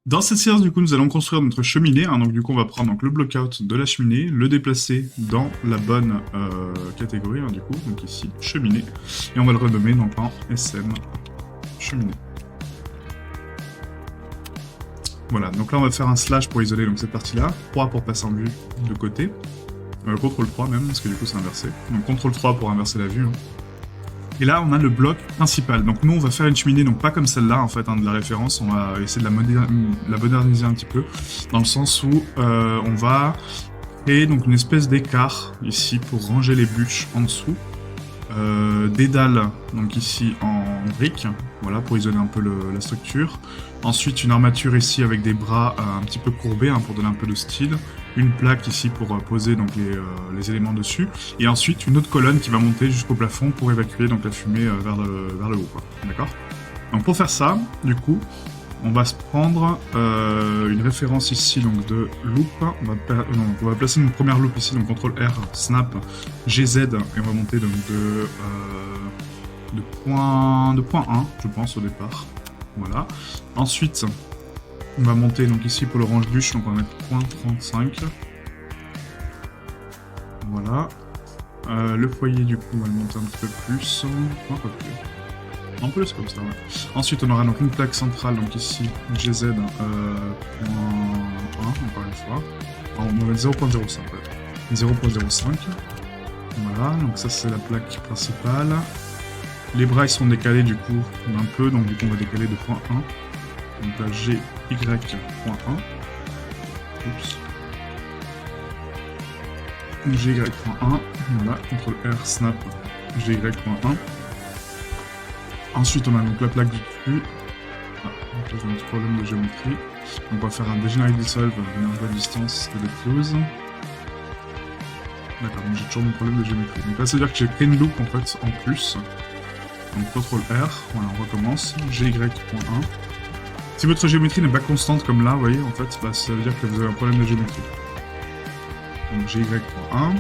Dans cette séance, du coup, nous allons construire notre cheminée. Hein. Donc, du coup, on va prendre donc, le block-out de la cheminée, le déplacer dans la bonne catégorie, hein, du coup. Donc ici, cheminée. Et on va le renommer donc en SM cheminée. Voilà, donc là, on va faire un slash pour isoler donc, cette partie-là. 3 pour passer en vue de côté. CTRL 3 même, parce que du coup, c'est inversé. Donc, CTRL 3 pour inverser la vue. Hein. Et là, on a le bloc principal. Donc nous, on va faire une cheminée, donc pas comme celle-là, en fait, hein, de la référence. On va essayer de la moderniser un petit peu, dans le sens où on va créer donc une espèce d'écart ici pour ranger les bûches en dessous. Des dalles, donc ici en briques, voilà, pour isoler un peu la structure. Ensuite, une armature ici avec des bras un petit peu courbés, hein, pour donner un peu de style. Une plaque ici pour poser donc les éléments dessus. Et ensuite, une autre colonne qui va monter jusqu'au plafond pour évacuer donc la fumée vers le haut, quoi. D'accord ? Donc pour faire ça, du coup, on va se prendre une référence ici donc de loop. On va placer une première loop ici, donc CTRL R, snap, GZ, et on va monter donc de point 1, je pense, au départ. Voilà. Ensuite, on va monter donc ici pour l'orange bûche, donc on va mettre point 35. Voilà. Le foyer, du coup, on va le monter un petit peu plus. Un peu plus. On peut laisser comme ça, ouais. Ensuite, on aura donc une plaque centrale, donc ici, GZ, point 1, encore une fois. Alors, on va mettre 0.05, ouais. 0.05. Voilà, donc ça, c'est la plaque principale. Les bras, ils sont décalés, du coup, un peu, donc du coup, on va décaler de point 1. Donc là, GY, point 1. Oups. GY, point 1. Voilà, CTRL R, snap, GY, point 1. Ensuite, on a donc la plaque du dessus. Ah, j'ai un petit problème de géométrie. Donc, on va faire un degenerate dissolve, venir de distance de close. D'accord, donc j'ai toujours mon problème de géométrie. Donc là, ça veut dire que j'ai créé une loop en fait en plus. Donc, CTRL R, voilà, on recommence. GY.1. Si votre géométrie n'est pas constante comme là, vous voyez, en fait, bah, ça veut dire que vous avez un problème de géométrie. Donc, GY.1.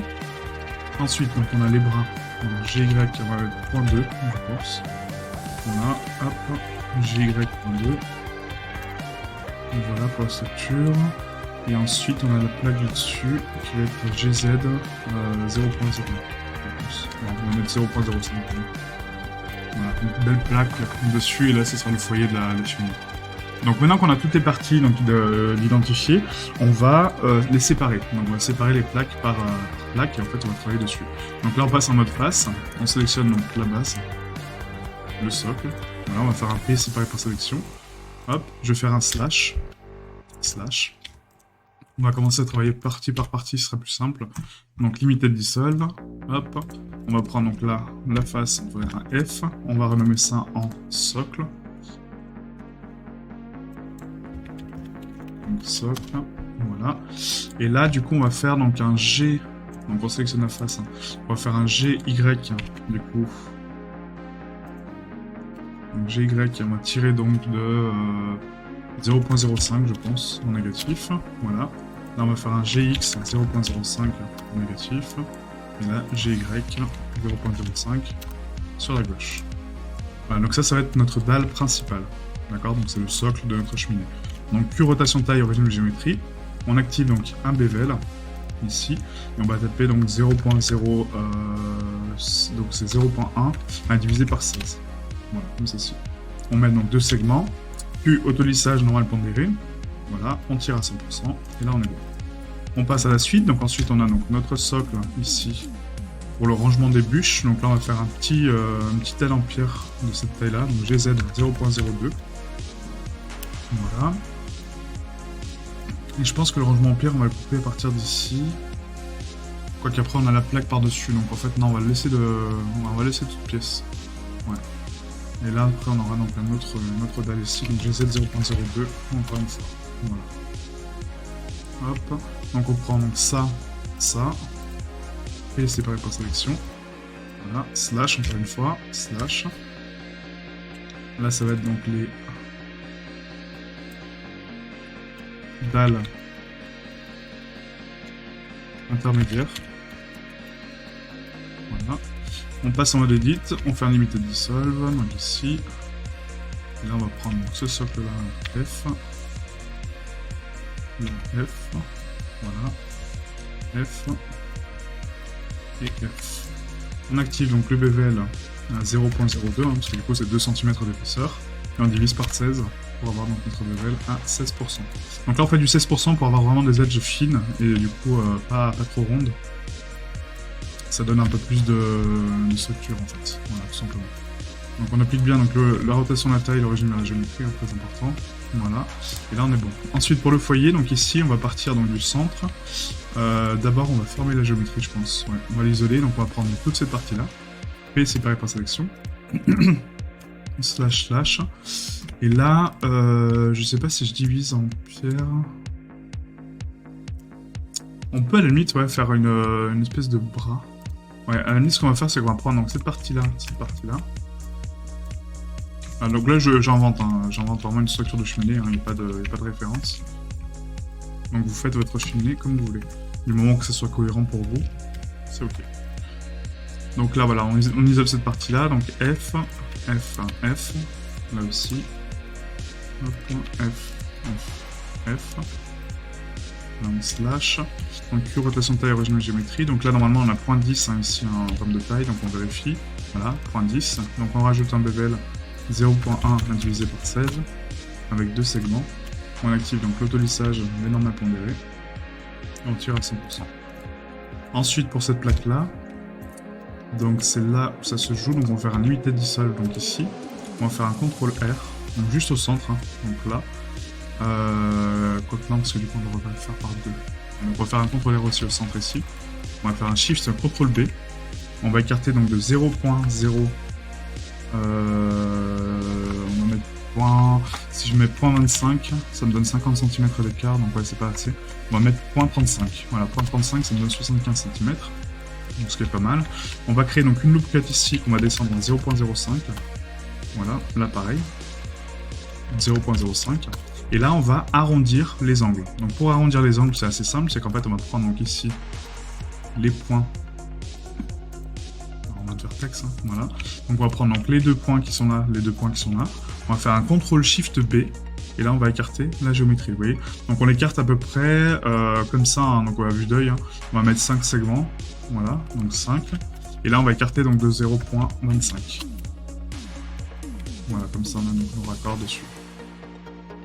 Ensuite, donc, on a les bras. Donc, GY, on va mettre point 2, je pense. Voilà, hop, GY.2. Voilà pour la structure. Et ensuite, on a la plaque du dessus qui va être GZ 0.0. On va mettre 0.05. Voilà, une belle plaque dessus, et là, ce sera le foyer de la cheminée. Donc maintenant qu'on a toutes les parties d'identifier, on va les séparer. Donc on va séparer les plaques par plaque, et en fait, on va travailler dessus. Donc là, on passe en mode face. On sélectionne donc la base. Le socle. Voilà, on va faire un P séparé par sélection. Hop, je vais faire un slash. Slash. On va commencer à travailler partie par partie, ce sera plus simple. Donc limited dissolve. Hop. On va prendre donc là la face, on va faire un F. On va renommer ça en socle. Donc socle. Voilà. Et là, du coup, on va faire donc un G. Donc on sélectionne la face. Hein. On va faire un GY, du coup. Donc GY, on va tirer donc de 0.05, je pense, en négatif. Voilà. Là, on va faire un GX 0.05 en négatif. Et là, GY 0.05 sur la gauche. Voilà, donc ça va être notre dalle principale. D'accord? Donc c'est le socle de notre cheminée. Donc Q rotation taille, origine de géométrie. On active donc un bevel ici. Et on va taper donc 0.0. Donc c'est 0.1 divisé par 16. Voilà, comme ceci. On met donc deux segments, Q autolissage normal pondéré. Voilà, on tire à 100%, et là on est bon. On passe à la suite, donc ensuite on a donc notre socle ici pour le rangement des bûches. Donc là on va faire un petit aile en pierre de cette taille-là, donc GZ 0.02. Voilà. Et je pense que le rangement en pierre, on va le couper à partir d'ici. Quoique après on a la plaque par-dessus, donc en fait non, on va laisser toute pièce. Ouais. Et là, après, on aura donc un autre dalle ici, donc GZ 0.02, encore une fois. Voilà. Hop. Donc on prend donc ça, et séparé par sélection. Voilà. Slash, encore une fois. Slash. Là, ça va être donc les dalles intermédiaires. Voilà. On passe en mode edit, on fait un limited dissolve, donc ici. Et là on va prendre ce socle là, F. Là, F, voilà, F, et F. On active donc le bevel à 0.02, parce que du coup c'est 2 cm d'épaisseur, et on divise par 16 pour avoir donc notre bevel à 16%. Donc là on fait du 16% pour avoir vraiment des edges fines, et du coup pas trop rondes. Ça donne un peu plus de structure en fait, voilà, tout simplement. Donc on applique bien donc la rotation de la taille, l'origine de la géométrie, très important. Voilà, et là on est bon. Ensuite pour le foyer, donc ici on va partir donc du centre. D'abord on va former la géométrie je pense. Ouais, on va l'isoler, donc on va prendre toute cette partie-là. P séparé par sélection. Slash slash. Et là, je sais pas si je divise en pierre. On peut à la limite faire une espèce de bras. Ouais, à la limite ce qu'on va faire c'est qu'on va prendre donc, cette partie-là, Ah, donc là j'invente, hein. J'invente vraiment une structure de cheminée, il n'y a pas de référence. Donc vous faites votre cheminée comme vous voulez. Du moment que ça soit cohérent pour vous, c'est ok. Donc là voilà, on isole cette partie-là, donc F, F, F, là aussi. Hop, F, F, F. Là on slash. Donc Q, rotation de taille, origine de géométrie. Donc là normalement on a 0.10 hein, ici en termes de taille, donc on vérifie. Voilà, 0.10. Donc on rajoute un bevel 0.1 divisé par 16 avec 2 segments. On active donc l'autolissage des normes à pondérer et on tire à 100%. Ensuite pour cette plaque là, donc c'est là où ça se joue, donc on va faire un limited dissolve donc ici. On va faire un CTRL R, donc juste au centre, hein, donc là. Quoique non, parce que du coup on va le faire par deux. Donc on va faire un CTRL R aussi au centre ici. On va faire un Shift, un CTRL B. On va écarter donc de 0.0. On va mettre si je mets 0.25, ça me donne 50 cm d'écart, donc ouais, c'est pas assez. On va mettre 0.35. Voilà, 0.35, ça me donne 75 cm, donc ce qui est pas mal. On va créer donc une loupe cut ici qu'on va descendre à 0.05. Voilà, là pareil. 0.05. Et là, on va arrondir les angles. Donc pour arrondir les angles, c'est assez simple, c'est qu'en fait, on va prendre donc ici les points. Vertex, hein, voilà. Donc on va prendre donc les deux points qui sont là, les deux points qui sont là. On va faire un CTRL SHIFT B et là on va écarter la géométrie, vous voyez. Donc on écarte à peu près comme ça, hein, donc à vue d'œil, hein. On va mettre 5 segments, voilà, donc 5. Et là on va écarter donc de 0.25. Voilà, comme ça on a nos raccords dessus.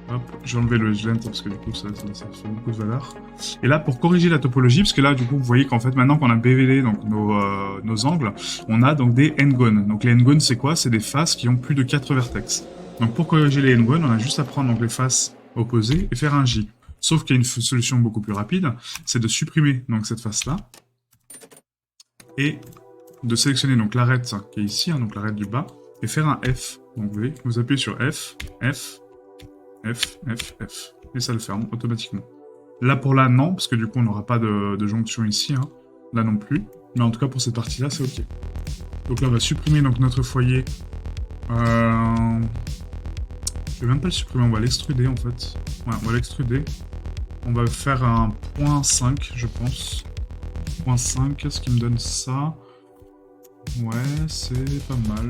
Hop, j'ai enlevé le lent parce que du coup ça fait beaucoup de valeur. Et là pour corriger la topologie, parce que là du coup vous voyez qu'en fait maintenant qu'on a bevelé donc nos angles, on a donc des n-gones. Donc les n-gones c'est quoi? C'est des faces qui ont plus de 4 vertex. Donc pour corriger les n-gones, on a juste à prendre donc les faces opposées et faire un J. Sauf qu'il y a une solution beaucoup plus rapide, c'est de supprimer donc cette face là et de sélectionner donc l'arête qui est ici, hein, donc l'arête du bas, et faire un F. Donc vous voyez, vous appuyez sur F, F, F, F, F. Et ça le ferme automatiquement. Là pour là, non, parce que du coup on n'aura pas de jonction ici. Hein. Là non plus. Mais en tout cas pour cette partie-là, c'est ok. Donc là on va supprimer donc, notre foyer. Je vais même pas le supprimer, on va l'extruder en fait. Ouais, on va l'extruder. On va faire un 0.5, je pense. 0.5, ce qui me donne ça. Ouais, c'est pas mal.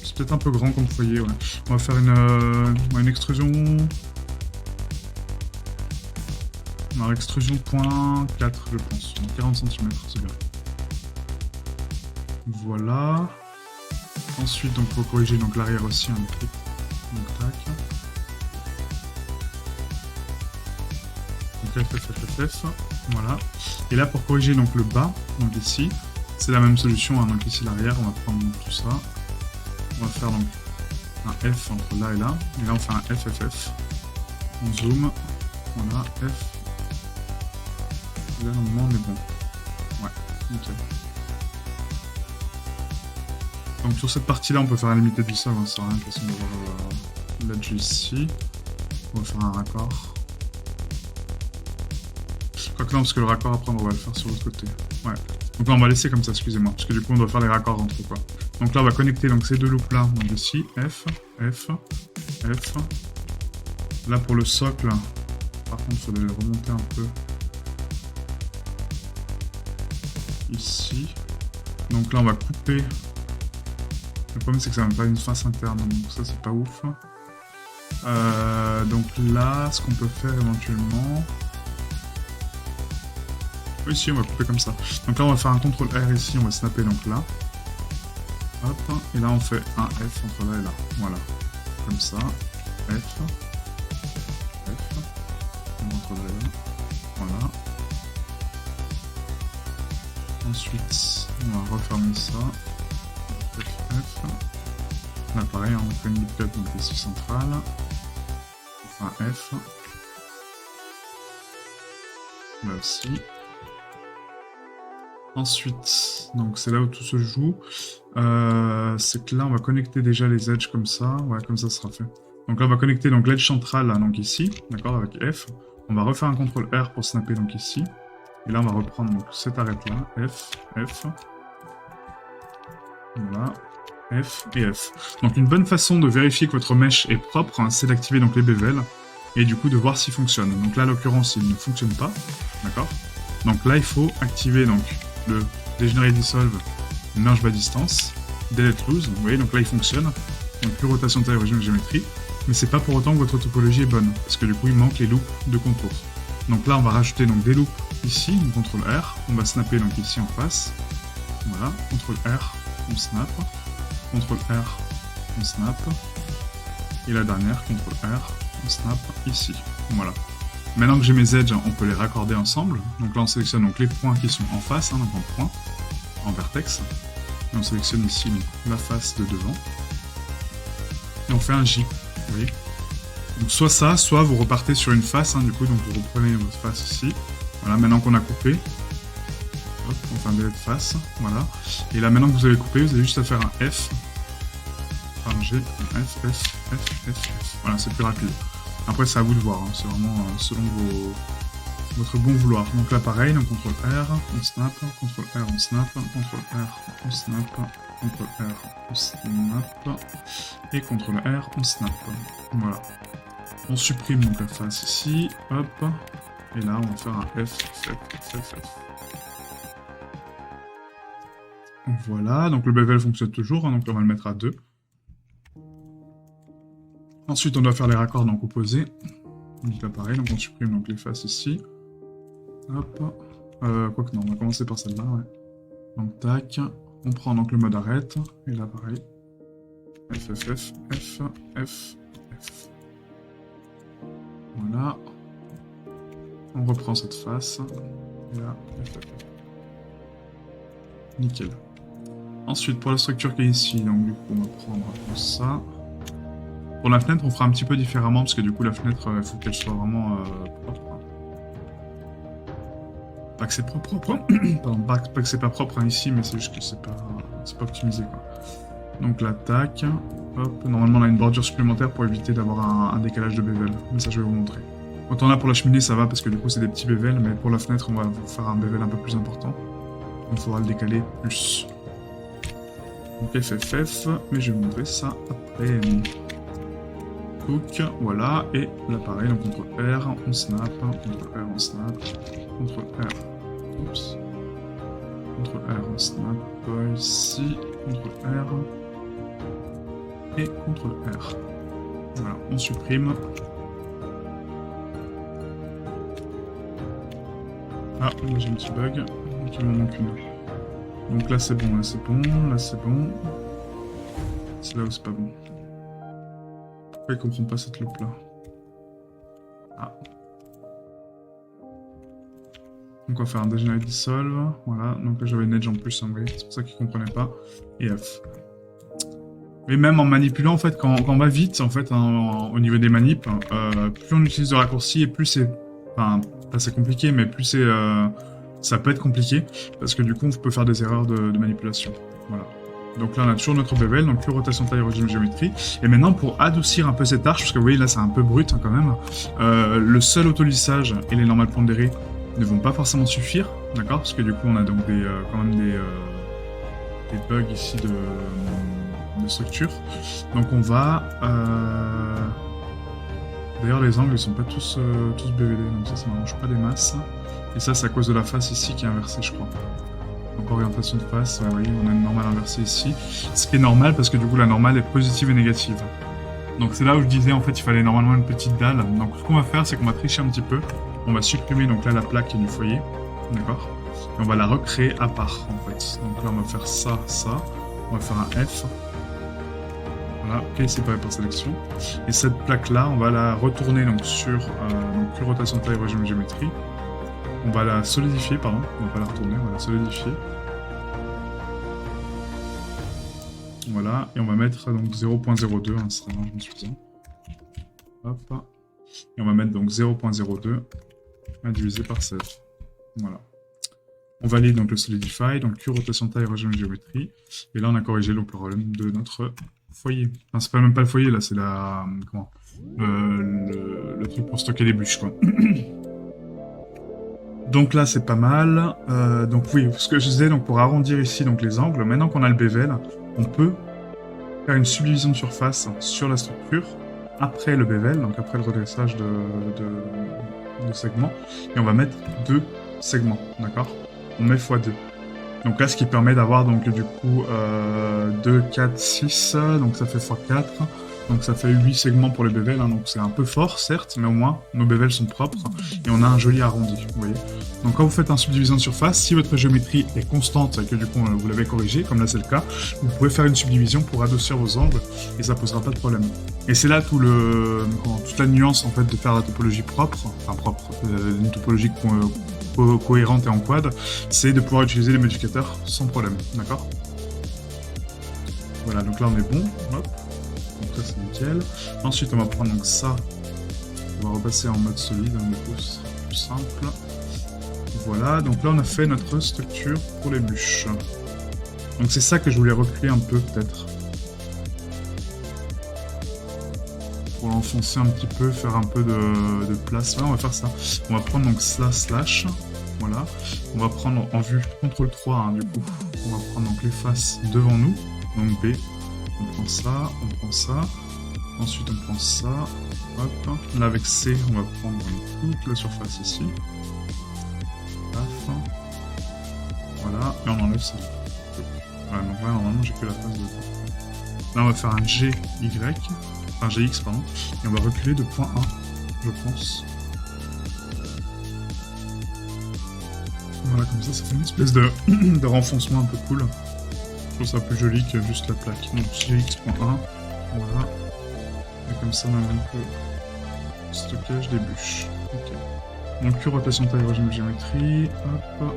C'est peut-être un peu grand comme foyer, ouais. On va faire une extrusion... Non, extrusion 0.4, je pense. Donc 40 cm, c'est bien. Voilà. Ensuite, donc, faut corriger donc l'arrière aussi, un peu. Donc, tac. Donc, F. Voilà. Et là, pour corriger donc le bas, donc ici, c'est la même solution, hein, donc ici l'arrière, on va prendre tout ça. On va faire donc un F entre là et là. Et là on fait un FFF. On zoom. Voilà, F. Et là normalement on est bon. Ouais, nickel. Donc sur cette partie là on peut faire un limité du sol, hein, ça sert à rien de toute façon d'avoir l'edge ici. On va faire un raccord. Quoique non, parce que le raccord après on va le faire sur l'autre côté. Ouais. Donc là on va laisser comme ça, excusez-moi, parce que du coup on doit faire les raccords entre eux, quoi. Donc là on va connecter donc ces deux loops là, donc ici, F, F, F. Là pour le socle, par contre il faudrait le remonter un peu. Ici. Donc là on va couper. Le problème c'est que ça n'a pas une face interne, donc ça c'est pas ouf. Donc là, ce qu'on peut faire éventuellement... Oui, si, on va couper comme ça. Donc là, on va faire un CTRL R ici, on va snapper donc là. Hop, et là, on fait un F entre là et là. Voilà. Comme ça. F. Entre là et là. Voilà. Ensuite, on va refermer ça. F. Là, pareil, on fait une loop donc ici centrale. On fait un F. Là aussi. Ensuite, donc c'est là où tout se joue. C'est que là, on va connecter déjà les edges comme ça. Voilà, comme ça sera fait. Donc là, on va connecter donc l'edge central, là, donc ici, d'accord, avec F. On va refaire un CTRL R pour snapper donc ici. Et là, on va reprendre donc cette arête-là, F, F. Voilà, F et F. Donc une bonne façon de vérifier que votre mesh est propre, hein, c'est d'activer donc les bevels et du coup de voir s'il fonctionne. Donc là, en l'occurrence, il ne fonctionne pas, d'accord. Donc là, il faut activer donc le Degenerate Dissolve, Merge by Distance, Delete Loose. Vous voyez, donc là, il fonctionne. Donc plus rotation taille, origine, géométrie. Mais c'est pas pour autant que votre topologie est bonne, parce que du coup, il manque les loops de contour. Donc là, on va rajouter donc des loops ici, donc CTRL R. On va snapper donc ici en face. Voilà, CTRL R, on snap. CTRL R, on snap. Et la dernière, CTRL R, on snap ici. Voilà. Maintenant que j'ai mes edges, on peut les raccorder ensemble. Donc là, on sélectionne donc les points qui sont en face, hein, donc en point, en vertex. Et on sélectionne ici donc, la face de devant. Et on fait un J. Vous voyez. Donc soit ça, soit vous repartez sur une face, hein, du coup, donc vous reprenez votre face ici. Voilà, maintenant qu'on a coupé. Hop, on fait un délai de face, voilà. Et là, maintenant que vous avez coupé, vous avez juste à faire un F. Un G, un F, F, F, F, F. Voilà, c'est plus rapide. Après, c'est à vous de voir, hein. C'est vraiment selon votre bon vouloir. Donc là, pareil, donc CTRL R, on snap, CTRL R, on snap, CTRL R, on snap, CTRL R, on snap, et CTRL R, on snap. Voilà. On supprime donc la face ici, hop, et là, on va faire un F, F, F, F, F. Voilà, donc le bevel fonctionne toujours, hein, donc on va le mettre à 2. Ensuite, on doit faire les raccords donc opposés. Donc là, pareil, donc on supprime donc les faces ici. Hop. Quoique non, on va commencer par celle-là, ouais. Donc tac, on prend donc le mode arrête, et là pareil. F, F, F, F, F, F. Voilà. On reprend cette face. Et là, F, F, F. Nickel. Ensuite, pour la structure qui est ici, donc du coup, on va prendre ça. Pour la fenêtre, on fera un petit peu différemment, parce que du coup, la fenêtre, il faut qu'elle soit vraiment propre. Pas que c'est propre, pardon, pas que c'est pas propre hein, ici, mais c'est juste que c'est pas optimisé, quoi. Donc là, tac, hop, normalement, on a une bordure supplémentaire pour éviter d'avoir un décalage de bevel, mais ça, je vais vous montrer. Autant là, pour la cheminée, ça va, parce que du coup, c'est des petits bevels, mais pour la fenêtre, on va faire un bevel un peu plus important. Donc, il faudra le décaler plus. Donc FFF, mais je vais vous montrer ça après. Hook, voilà, et là pareil, donc CTRL R, on snap, CTRL R, on snap, CTRL R, oups, CTRL R, on snap, ici, CTRL R, et CTRL R. Voilà, on supprime. Ah, là j'ai un petit bug, donc il m'en manque une. Donc là c'est bon, là c'est bon, là c'est bon. C'est là où c'est pas bon. Pourquoi il comprend pas cette loupe là? Ah. Donc on va faire un Degenerate Dissolve. Voilà, donc là j'avais une edge en plus, hein, vous voyez, c'est pour ça qu'il comprenait pas. Et F. Mais même en manipulant, en fait, quand on va vite, en fait, au niveau des manips, plus on utilise de raccourcis et plus c'est... Enfin, pas c'est compliqué, mais plus c'est... ça peut être compliqué, parce que du coup on peut faire des erreurs de manipulation. Voilà. Donc là on a toujours notre bevel, donc plus rotation taille, origine, géométrie. Et maintenant pour adoucir un peu cette arche, parce que vous voyez là c'est un peu brut hein, quand même, le seul autolissage et les normales pondérées ne vont pas forcément suffire, d'accord? Parce que du coup on a donc quand même des bugs ici de structure. Donc on va... D'ailleurs les angles ils sont pas tous BVD, donc ça m'arrange pas des masses. Et ça c'est à cause de la face ici qui est inversée je crois. Donc orientation de face, vous voyez, on a une normale inversée ici. Ce qui est normal parce que du coup la normale est positive et négative. Donc c'est là où je disais en fait il fallait normalement une petite dalle. Donc ce qu'on va faire c'est qu'on va tricher un petit peu. On va supprimer donc là la plaque du foyer. d'accord? Et on va la recréer à part, en fait. Donc là, on va faire ça, ça. On va faire un F. Voilà, OK, séparé par sélection. Et cette plaque-là, on va la retourner donc sur donc, rotation de taille, régime de géométrie. On va la solidifier, pardon. On va pas la retourner, on va la solidifier. Voilà, et on va mettre donc 0.02, hein, ce sera largement suffisant. Hop. Et on va mettre donc 0.02 à diviser par 16. Voilà. On valide donc le Solidify, donc Q, rotation de taille, régime de géométrie. Et là, on a corrigé donc, le problème de notre foyer. Enfin, c'est même pas le foyer, là, c'est la... Comment le truc pour stocker les bûches, quoi. Donc là, c'est pas mal. Donc oui, ce que je disais, donc pour arrondir ici donc les angles, maintenant qu'on a le bevel, on peut faire une subdivision de surface sur la structure après le bevel, donc après le redressage de segments, et on va mettre 2 segments, d'accord? On met x2. Donc là, ce qui permet d'avoir donc du coup 2, 4, 6, donc ça fait x4, donc ça fait 8 segments pour les bevels, hein, donc c'est un peu fort, certes, mais au moins nos bevels sont propres, et on a un joli arrondi, vous voyez. Donc quand vous faites un subdivision de surface, si votre géométrie est constante et que du coup vous l'avez corrigée, comme là c'est le cas, vous pouvez faire une subdivision pour adoucir vos angles, et ça posera pas de problème. Et c'est là toute la nuance en fait de faire la topologie propre, enfin propre, une topologie cohérente et en quad, c'est de pouvoir utiliser les modificateurs sans problème, d'accord? Voilà, donc là on est bon, hop. Donc ça c'est nickel. Ensuite on va prendre donc ça, on va repasser en mode solide, du coup ce sera plus simple. Voilà, donc là on a fait notre structure pour les bûches. Donc c'est ça que je voulais reculer un peu peut-être. Pour l'enfoncer un petit peu, faire un peu de place. Là on va faire ça. On va prendre donc slash, voilà. On va prendre en vue CTRL 3 hein, du coup. On va prendre donc les faces devant nous, donc B. On prend ça, on prend ça. Ensuite, on prend ça. Hop. Là, avec C, on va prendre toute la surface ici. Paf. Voilà. Et on enlève ça. Voilà, donc là, normalement, j'ai que la face de... Là, on va faire un GY. Enfin, GX, pardon. Et on va reculer de point 1, je pense. Voilà, comme ça fait une espèce de renfoncement un peu cool. Je trouve ça plus joli que juste la plaque. Donc GX.1, voilà. Et comme ça on a un peu stockage des bûches. Ok. Donc Q, rotation de taille, régime de géométrie. Hop.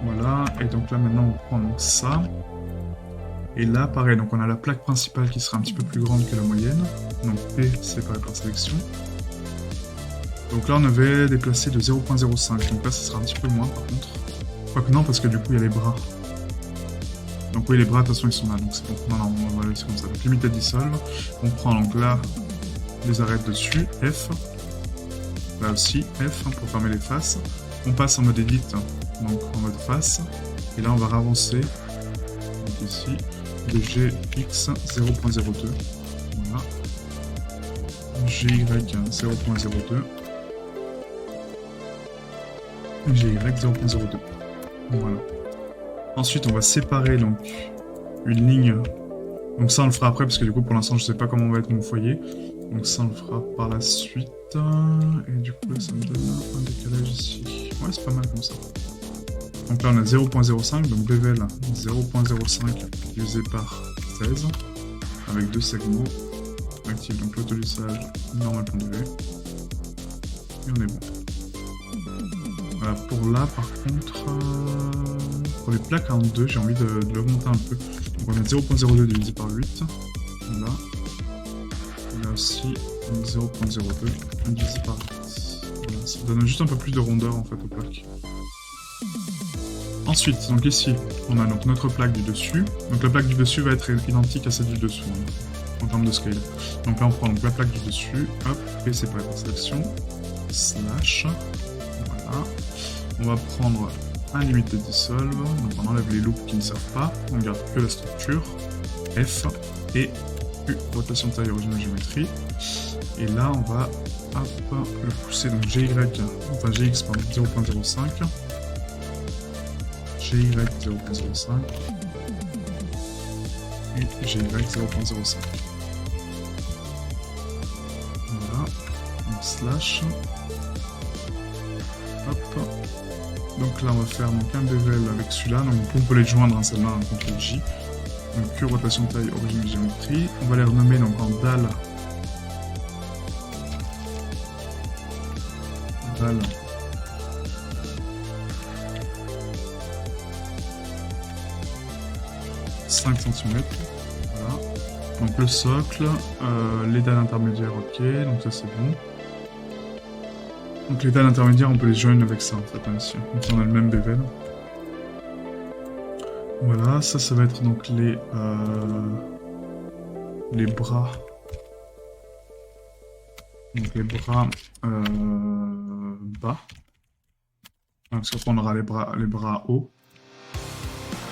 Voilà. Et donc là maintenant on prend donc ça. Et là pareil, donc on a la plaque principale qui sera un petit peu plus grande que la moyenne. Donc P séparé par sélection. Donc là on avait déplacé de 0.05. Donc là ça sera un petit peu moins par contre. Quoique non parce que du coup il y a les bras. Donc oui, les bras, de toute façon, ils sont là, donc c'est bon. Non, on va laisser comme ça. Donc limited dissolve. On prend donc là, les arrêtes dessus, F. Là aussi, F, pour fermer les faces. On passe en mode edit, donc en mode face. Et là, on va ravancer, donc ici, de GX 0.02. Voilà. GY 0.02. GY 0.02. Voilà. Ensuite, on va séparer donc une ligne. Donc ça, on le fera après parce que du coup, pour l'instant, je sais pas comment va être mon foyer. Donc ça, on le fera par la suite. Et du coup, là, ça me donne un décalage ici. Ouais, c'est pas mal comme ça. Donc là, on a 0.05, donc bevel 0.05 divisé par 16 avec 2 segments. On active donc l'autolissage normal.dv. Et on est bon. Voilà, pour là, par contre, pour les plaques en 2, j'ai envie de l'augmenter un peu. Donc on va mettre 0.02 divisé par 8. Voilà. Et là aussi, 0.02 divisé par 8. Voilà, ça donne juste un peu plus de rondeur en fait aux plaques. Ensuite, donc ici, on a donc notre plaque du dessus. Donc la plaque du dessus va être identique à celle du dessous, hein, en termes de scale. Donc là, on prend donc la plaque du dessus, hop, et séparé par sélection, slash. Voilà. On va prendre un limited dissolve, donc on enlève les loops qui ne servent pas, on garde que la structure, F, et U, rotation de taille, origine de géométrie. Et là, on va hop, le pousser, donc GY, enfin GX, pardon, 0.05, GY 0.05, et GY 0.05. Voilà, donc slash, hop, Donc là, on va faire donc un bevel avec celui-là. Donc on peut les joindre, hein, celle-là, hein, contre le J. Donc cube, rotation, taille, origine, géométrie. On va les renommer donc en dalle. Dalle. « 5 cm. Voilà. Donc le socle, les dalles intermédiaires, ok, donc ça c'est bon. Donc les dalles intermédiaires, on peut les joindre avec ça en fait, hein, ici. Donc on a le même bevel. Voilà, ça va être donc les bras. Donc les bras bas. Parce qu'après on aura les bras hauts.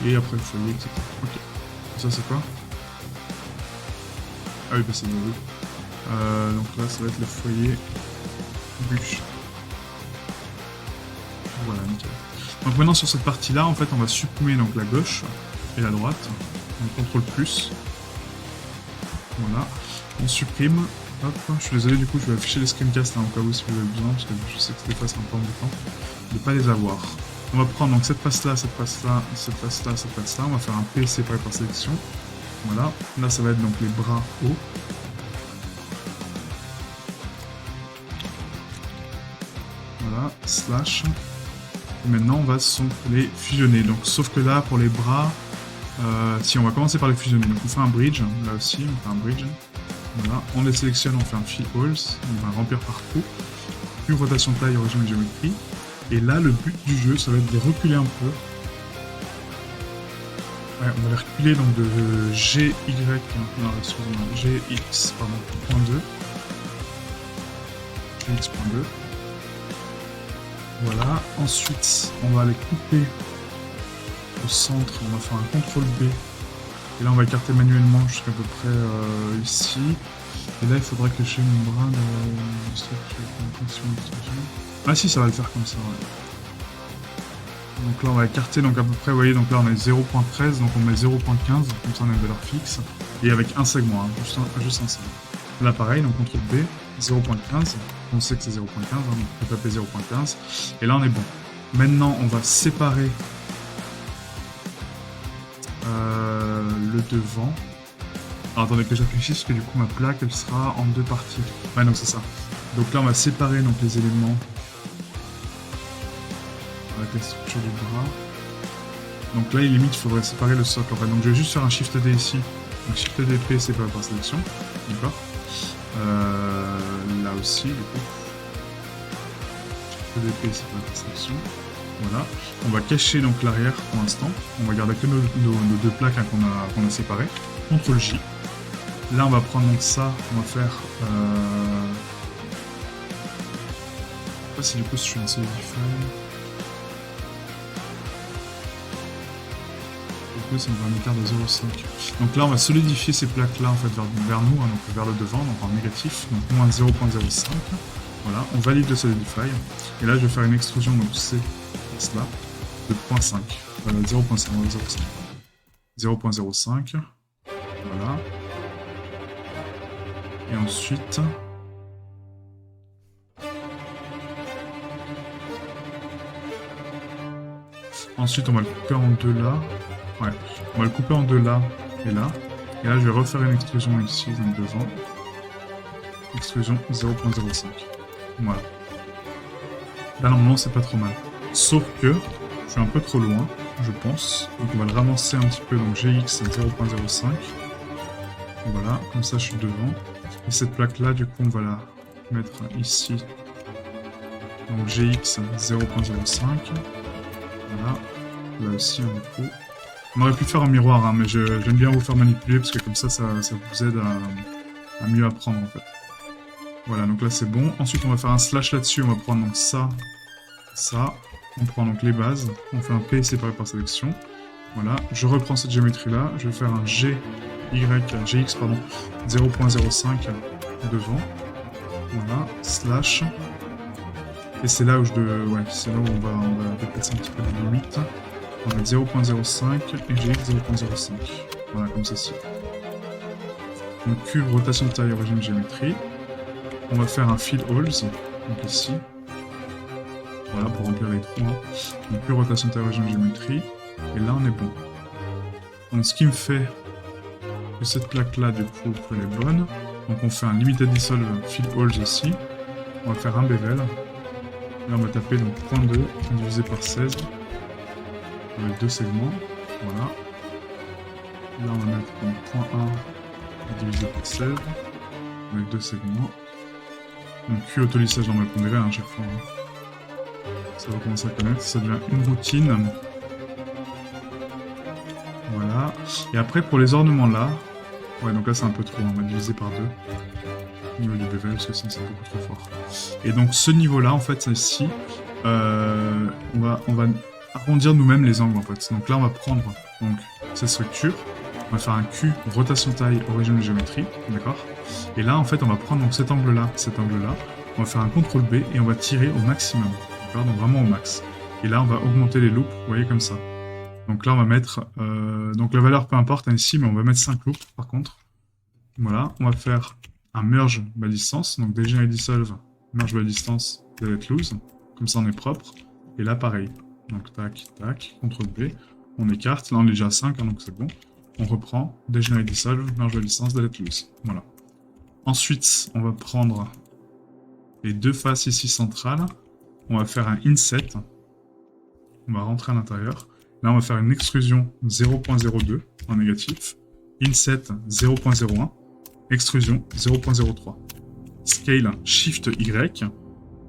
Et après le foyer, etc. Ok. Ça c'est quoi? Ah oui, bah c'est bien. Donc là ça va être le foyer bûche. Voilà, nickel. Donc maintenant sur cette partie-là, en fait, on va supprimer donc la gauche et la droite. Donc CTRL plus. Voilà. On supprime. Hop, je suis désolé, du coup, je vais afficher les screencasts hein, au cas où si vous avez besoin, parce que je sais que des fois c'est un peu embêtant de ne pas les avoir. On va prendre donc cette face-là, cette face-là, cette face-là, cette face-là. On va faire un P séparé par sélection. Voilà. Là, ça va être donc les bras hauts. Voilà. Slash. Et maintenant, on va les fusionner. Donc, sauf que là, pour les bras, si on va commencer par les fusionner. Donc, on fait un bridge. Là aussi, on fait un bridge. Voilà. On les sélectionne, on fait un fill alls. On va remplir par coup. Puis rotation de taille, origine et géométrie. Et là, le but du jeu, ça va être de reculer un peu. Ouais, on va les reculer donc de GY, non, excusez-moi, GX, pardon, point 2. GX.2. Voilà. Ensuite, on va les couper au centre. On va faire un CTRL B. Et là, on va écarter manuellement jusqu'à peu près ici. Et là, il faudra que j'ai une bras de structure. Ah si, ça va le faire comme ça, ouais. Donc là, on va écarter, donc à peu près, vous voyez, donc là, on est 0.13, donc on met 0.15, comme ça, on a une valeur fixe. Et avec un segment, hein, juste un segment. Là, pareil, donc CTRL B, 0.15. On sait que c'est 0.15, hein, donc on peut taper 0.15. Et là, on est bon. Maintenant, on va séparer le devant. Alors, attendez que j'affiche, parce que du coup, ma plaque, elle sera en deux parties. Ouais, donc c'est ça. Donc là, on va séparer donc, les éléments avec la structure du bras. Donc là, limite, il faudrait séparer le socle. En fait. Donc je vais juste faire un Shift D ici. Donc Shift D, P, séparé par sélection. D'accord. Là aussi, du coup. Shift D, P, séparé par sélection. Voilà. On va cacher donc l'arrière pour l'instant. On va garder que nos deux plaques hein, qu'on a séparées. CTRL J. Là, on va prendre donc ça. On va faire. Je sais pas si du coup, je suis en Solidify. Ça me fait un écart de 0,5. Donc là, on va solidifier ces plaques-là en fait vers nous, hein, donc vers le devant, donc en négatif, donc moins 0,05. Voilà, on valide le solidify. Et là, je vais faire une extrusion, donc c'est cela, de 0,5. 0,5, 0,05. Voilà. Et ensuite... Ensuite, on va le couper en deux là. Ouais, on va le couper en deux là et là. Et là, je vais refaire une extrusion ici, donc devant. Extrusion 0.05. Voilà. Là, normalement, c'est pas trop mal. Sauf que je suis un peu trop loin, je pense. Donc, on va le ramasser un petit peu. Donc, GX 0.05. Voilà, comme ça, je suis devant. Et cette plaque-là, du coup, on va la mettre ici. Donc, GX 0.05. Voilà. Là aussi, on est pro. On aurait pu faire un miroir, hein, mais j'aime bien vous faire manipuler parce que comme ça vous aide à mieux apprendre en fait. Voilà, donc là c'est bon. Ensuite, on va faire un slash là-dessus. On va prendre donc ça, ça. On prend donc les bases. On fait un P séparé par sélection. Voilà, je reprends cette géométrie-là. Je vais faire un GX, pardon, 0.05 devant. Voilà, slash. Et c'est là où c'est là où on va déplacer un petit peu les limites. On va mettre 0.05 et GX 0.05. Voilà, comme ceci. Donc cube, rotation de taille, origine, géométrie. On va faire un fill alls, donc ici. Voilà, pour remplir les trous. Hein. Donc plus rotation taille origine géométrie. Et là, on est bon. Donc ce qui me fait que cette plaque-là, du coup, elle est bonne. Donc on fait un limited dissolve fill holes aussi. On va faire un bevel. Là, on va taper donc 0.2 divisé par 16. Avec 2 segments. Voilà. Là, on va mettre donc 0.1 divisé par 16. Avec 2 segments. Donc Q autolissage normal pondéré à chaque fois. Hein. Ça va commencer à connaître. Ça devient une routine. Voilà. Et après, pour les ornements là. Ouais, donc là, c'est un peu trop. On va diviser par 2. Au niveau du bevel, parce que sinon, c'est beaucoup trop fort. Et donc, ce niveau-là, en fait, ici, on va arrondir nous-mêmes les angles, en fait. Donc là, on va prendre donc, cette structure. On va faire un Q, rotation taille, origine de géométrie. D'accord. Et là, en fait, on va prendre donc, cet angle-là. On va faire un CTRL B et on va tirer au maximum. D'accord. Donc vraiment au max. Et là, on va augmenter les loops, vous voyez, comme ça. Donc là, on va mettre... donc la valeur, peu importe, hein, ici, mais on va mettre 5 loops, par contre. Voilà, on va faire un merge by distance. Donc degenerate dissolve, merge by distance, delete loose. Comme ça, on est propre. Et là, pareil. Donc tac, tac, CTRL B. On écarte. Là, on est déjà à 5, hein, donc c'est bon. On reprend, degenerate dissolve, merge by distance, delete loose. Voilà. Ensuite, on va prendre les deux faces ici centrales. On va faire un inset. On va rentrer à l'intérieur. Là, on va faire une extrusion 0.02 en négatif. Inset 0.01. Extrusion 0.03. Scale Shift Y.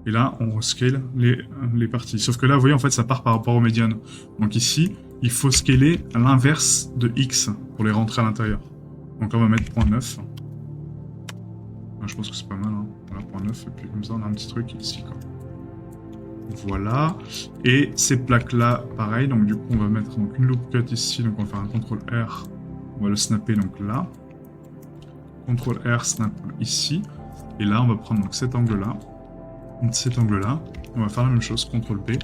Et là, on scale les parties. Sauf que là, vous voyez, en fait, ça part par rapport aux médianes. Donc ici, il faut scaler à l'inverse de X pour les rentrer à l'intérieur. Donc là, on va mettre 0.9. Je pense que c'est pas mal. Hein. Voilà, 0.9. Et puis comme ça, on a un petit truc ici, quoi. Voilà, et ces plaques-là, pareil, donc du coup on va mettre donc, une loop cut ici, donc on va faire un CTRL R, on va le snapper donc là, CTRL R, snap ici, et là on va prendre donc cet angle-là, on va faire la même chose, CTRL B,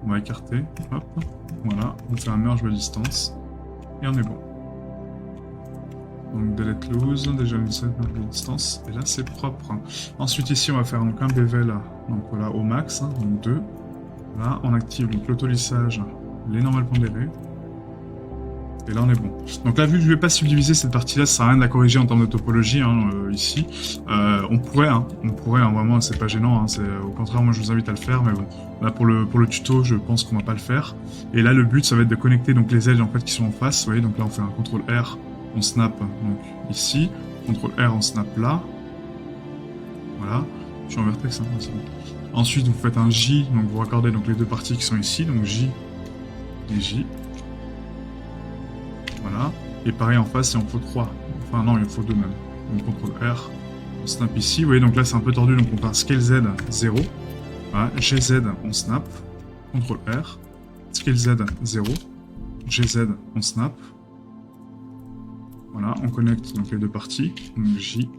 on va écarter, hop, voilà, on fait un merge by distance, et on est bon. Donc delete loose, déjà une distance, et là c'est propre. Ensuite ici on va faire donc un bevel, donc voilà au max, hein, donc 2. Là on active donc l'autolissage, les normales pondérées. Et là on est bon. Donc là vu que je ne vais pas subdiviser cette partie-là, ça sert à rien de la corriger en termes de topologie hein, ici. On pourrait, vraiment c'est pas gênant, hein, au contraire moi je vous invite à le faire, mais bon, là pour le tuto je pense qu'on va pas le faire. Et là le but ça va être de connecter donc les edges en fait qui sont en face, vous voyez, donc là on fait un CTRL R. On snap donc ici, CTRL R on snap là. Voilà, je suis en vertex, hein, c'est bon. Ensuite vous faites un J, donc vous raccordez donc les deux parties qui sont ici, donc J et J. Voilà, et pareil en face il en faut 3, enfin non il en faut 2 même. Donc CTRL R, on snap ici, vous voyez donc là c'est un peu tordu, donc on part Scale Z 0. Voilà, GZ on snap, CTRL R, Scale Z 0, GZ on snap. Voilà, on connecte donc les deux parties, donc J,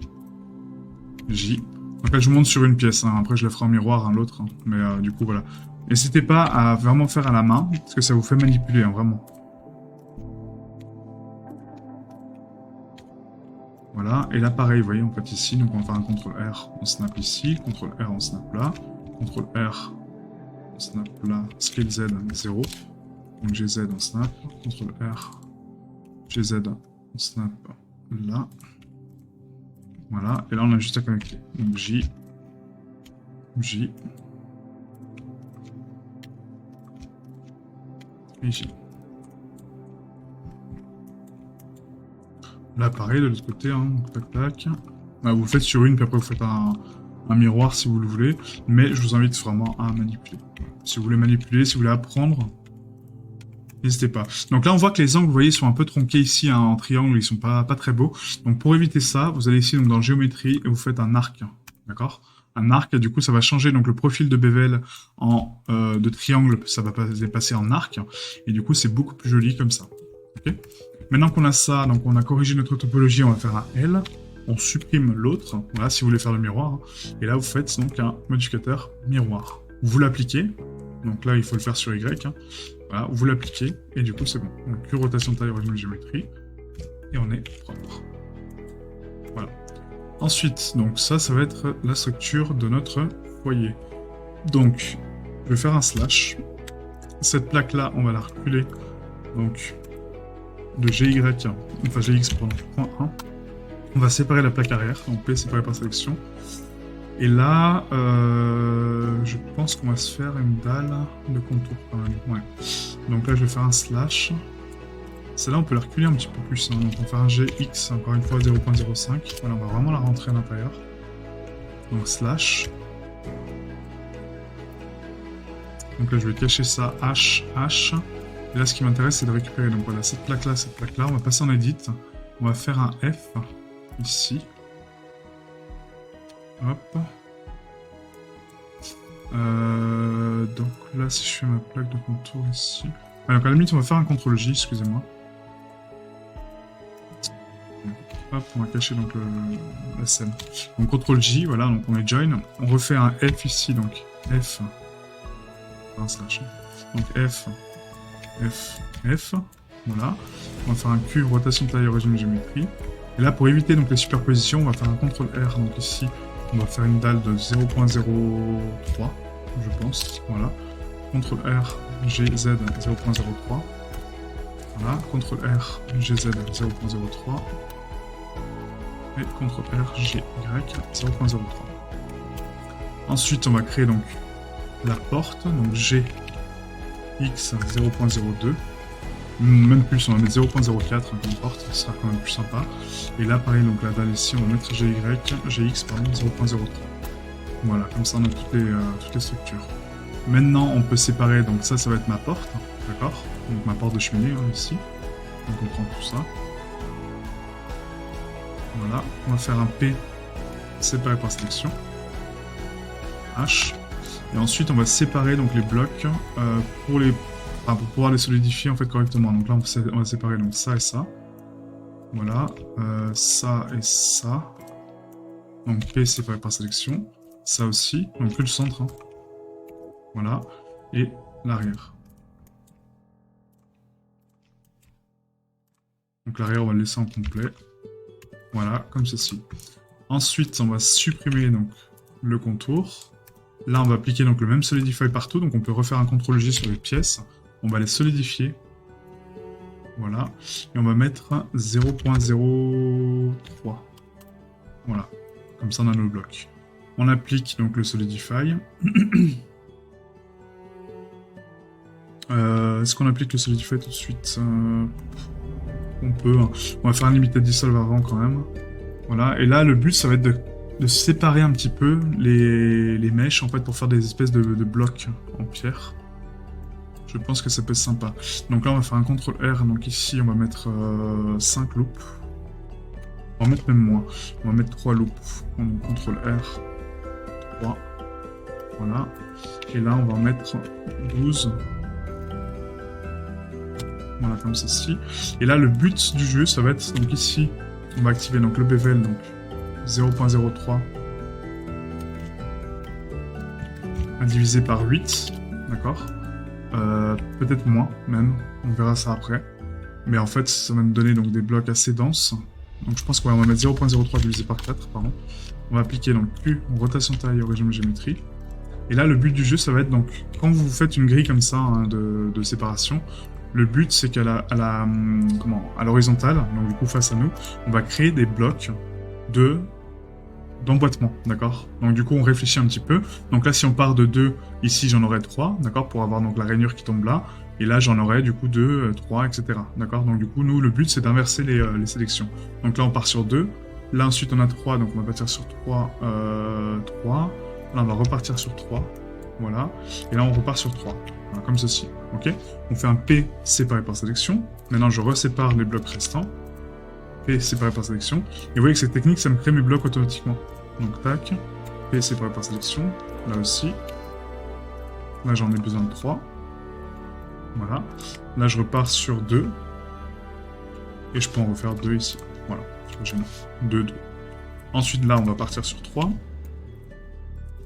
J. Donc là je vous montre sur une pièce, hein. Après je la ferai en miroir hein, l'autre, hein. Mais du coup voilà. N'hésitez pas à vraiment faire à la main, parce que ça vous fait manipuler, hein, vraiment. Voilà, et là pareil, vous voyez, en fait ici, donc on va faire un CTRL R, on snap ici, CTRL R, on snap là, CTRL R, on snap là, Scale Z 0, donc GZ on snap, CTRL R, GZ on snap là. Voilà, et là on a juste à connecter. Donc J, J, et J. Là pareil, de l'autre côté, hein, tac tac. Là, vous le faites sur une, puis après vous faites un miroir si vous le voulez. Mais je vous invite vraiment à manipuler. Si vous voulez manipuler, si vous voulez apprendre, n'hésitez pas. Donc là, on voit que les angles, vous voyez, sont un peu tronqués ici, hein, en triangle, ils sont pas très beaux. Donc pour éviter ça, vous allez ici donc, dans Géométrie et vous faites un arc, d'accord? Un arc, et du coup, ça va changer donc le profil de bevel de triangle, ça va passer en arc, et du coup, c'est beaucoup plus joli comme ça. Okay. Maintenant qu'on a ça, donc on a corrigé notre topologie, on va faire un L, on supprime l'autre, voilà, si vous voulez faire le miroir, et là, vous faites donc un modificateur miroir. Vous l'appliquez, donc là, il faut le faire sur Y, hein. Voilà, vous l'appliquez, et du coup c'est bon. Donc, Q rotation taille origine de géométrie, et on est propre. Voilà. Ensuite, donc ça va être la structure de notre foyer. Donc, Je vais faire un slash. Cette plaque-là, on va la reculer. Donc, de GY, enfin GX, pardon, point 1. On va séparer la plaque arrière. Donc, P séparé par sélection. Et là, je pense qu'on va se faire une dalle de contour quand même. Ouais. Donc là, je vais faire un slash. Celle-là, on peut la reculer un petit peu plus. Hein. Donc on va faire un GX, encore une fois 0.05. Voilà, on va vraiment la rentrer à l'intérieur. Donc slash. Donc là, je vais cacher ça H, H. Et là, ce qui m'intéresse, c'est de récupérer. Donc voilà, cette plaque-là, cette plaque-là. On va passer en edit. On va faire un F ici. Hop. Donc là, si je fais ma plaque de contour ici. Ah, donc à la limite, on va faire un CTRL J, excusez-moi. Hop, on va cacher donc la scène. Donc CTRL J, voilà, donc on est join. On refait un F ici, donc F. Un slash. Donc F, F, F. Voilà. On va faire un Q, rotation taille, origine géométrie. Et là, pour éviter donc les superpositions, on va faire un CTRL R. Donc ici, on va faire une dalle de 0.03, je pense. Voilà. CTRL R, GZ 0.03. Voilà. CTRL R, GZ 0.03. Et CTRL R, GY 0.03. Ensuite, on va créer donc la porte, donc G X 0.02. Même plus, on va mettre 0.04 comme porte, ça sera quand même plus sympa. Et là, pareil, donc la dalle ici, on va mettre GX, pardon, 0.03. Voilà, comme ça on a toutes les structures. Maintenant, on peut séparer, donc ça va être ma porte, d'accord? Donc ma porte de cheminée, hein, ici. Donc on prend tout ça. Voilà, on va faire un P séparé par sélection. H. Et ensuite, on va séparer donc les blocs pour pouvoir les solidifier en fait correctement. Donc là, on va séparer donc ça et ça. Voilà, ça et ça. Donc P séparé par sélection. Ça aussi, donc que le centre. Hein. Voilà, et l'arrière. Donc l'arrière, on va le laisser en complet. Voilà, comme ceci. Ensuite, on va supprimer donc le contour. Là, on va appliquer donc le même Solidify partout. Donc on peut refaire un CTRL J sur les pièces. On va les solidifier. Voilà. Et on va mettre 0.03. Voilà. Comme ça, on a nos blocs. On applique donc le Solidify. Est-ce qu'on applique le Solidify tout de suite On peut. Hein. On va faire un Limited Dissolve avant quand même. Voilà. Et là, le but, ça va être de séparer un petit peu les mèches en fait pour faire des espèces de blocs en pierre. Je pense que ça peut être sympa. Donc là, on va faire un CTRL R. Donc ici, on va mettre 5 loops. On va mettre même moins. On va mettre 3 loops. Donc CTRL R. 3. Voilà. Et là, on va mettre 12. Voilà, comme ceci. Et là, le but du jeu, ça va être... Donc ici, on va activer donc, le bevel, donc 0.03 divisé par 8. D'accord. Peut-être moins, même. On verra ça après. Mais en fait, ça va nous donner donc, des blocs assez denses. Donc je pense qu'on va mettre 0.03 divisé par 4, pardon. On va appliquer donc Q, rotation taille, origine géométrie. Et là, le but du jeu, ça va être donc, quand vous faites une grille comme ça hein, de séparation, le but c'est qu'à à l'horizontale, donc du coup face à nous, on va créer des blocs d'emboîtement, d'accord? Donc du coup, on réfléchit un petit peu. Donc là, si on part de 2, ici j'en aurai 3, d'accord? Pour avoir donc la rainure qui tombe là. Et là, j'en aurai du coup 2, 3, etc. D'accord? Donc du coup, nous, le but c'est d'inverser les sélections. Donc là, on part sur 2. Là, ensuite, on a 3, donc on va partir sur 3, 3. Là, on va repartir sur 3. Voilà. Et là, on repart sur 3. Voilà, comme ceci. Ok? On fait un P séparé par sélection. Maintenant, je resépare les blocs restants. P séparé par sélection. Et vous voyez que cette technique, ça me crée mes blocs automatiquement. Donc, tac. P séparé par sélection. Là aussi. Là, j'en ai besoin de 3. Voilà. Là, je repars sur 2. Et je peux en refaire 2 ici. Voilà. 2, 2. Ensuite, là, on va partir sur 3.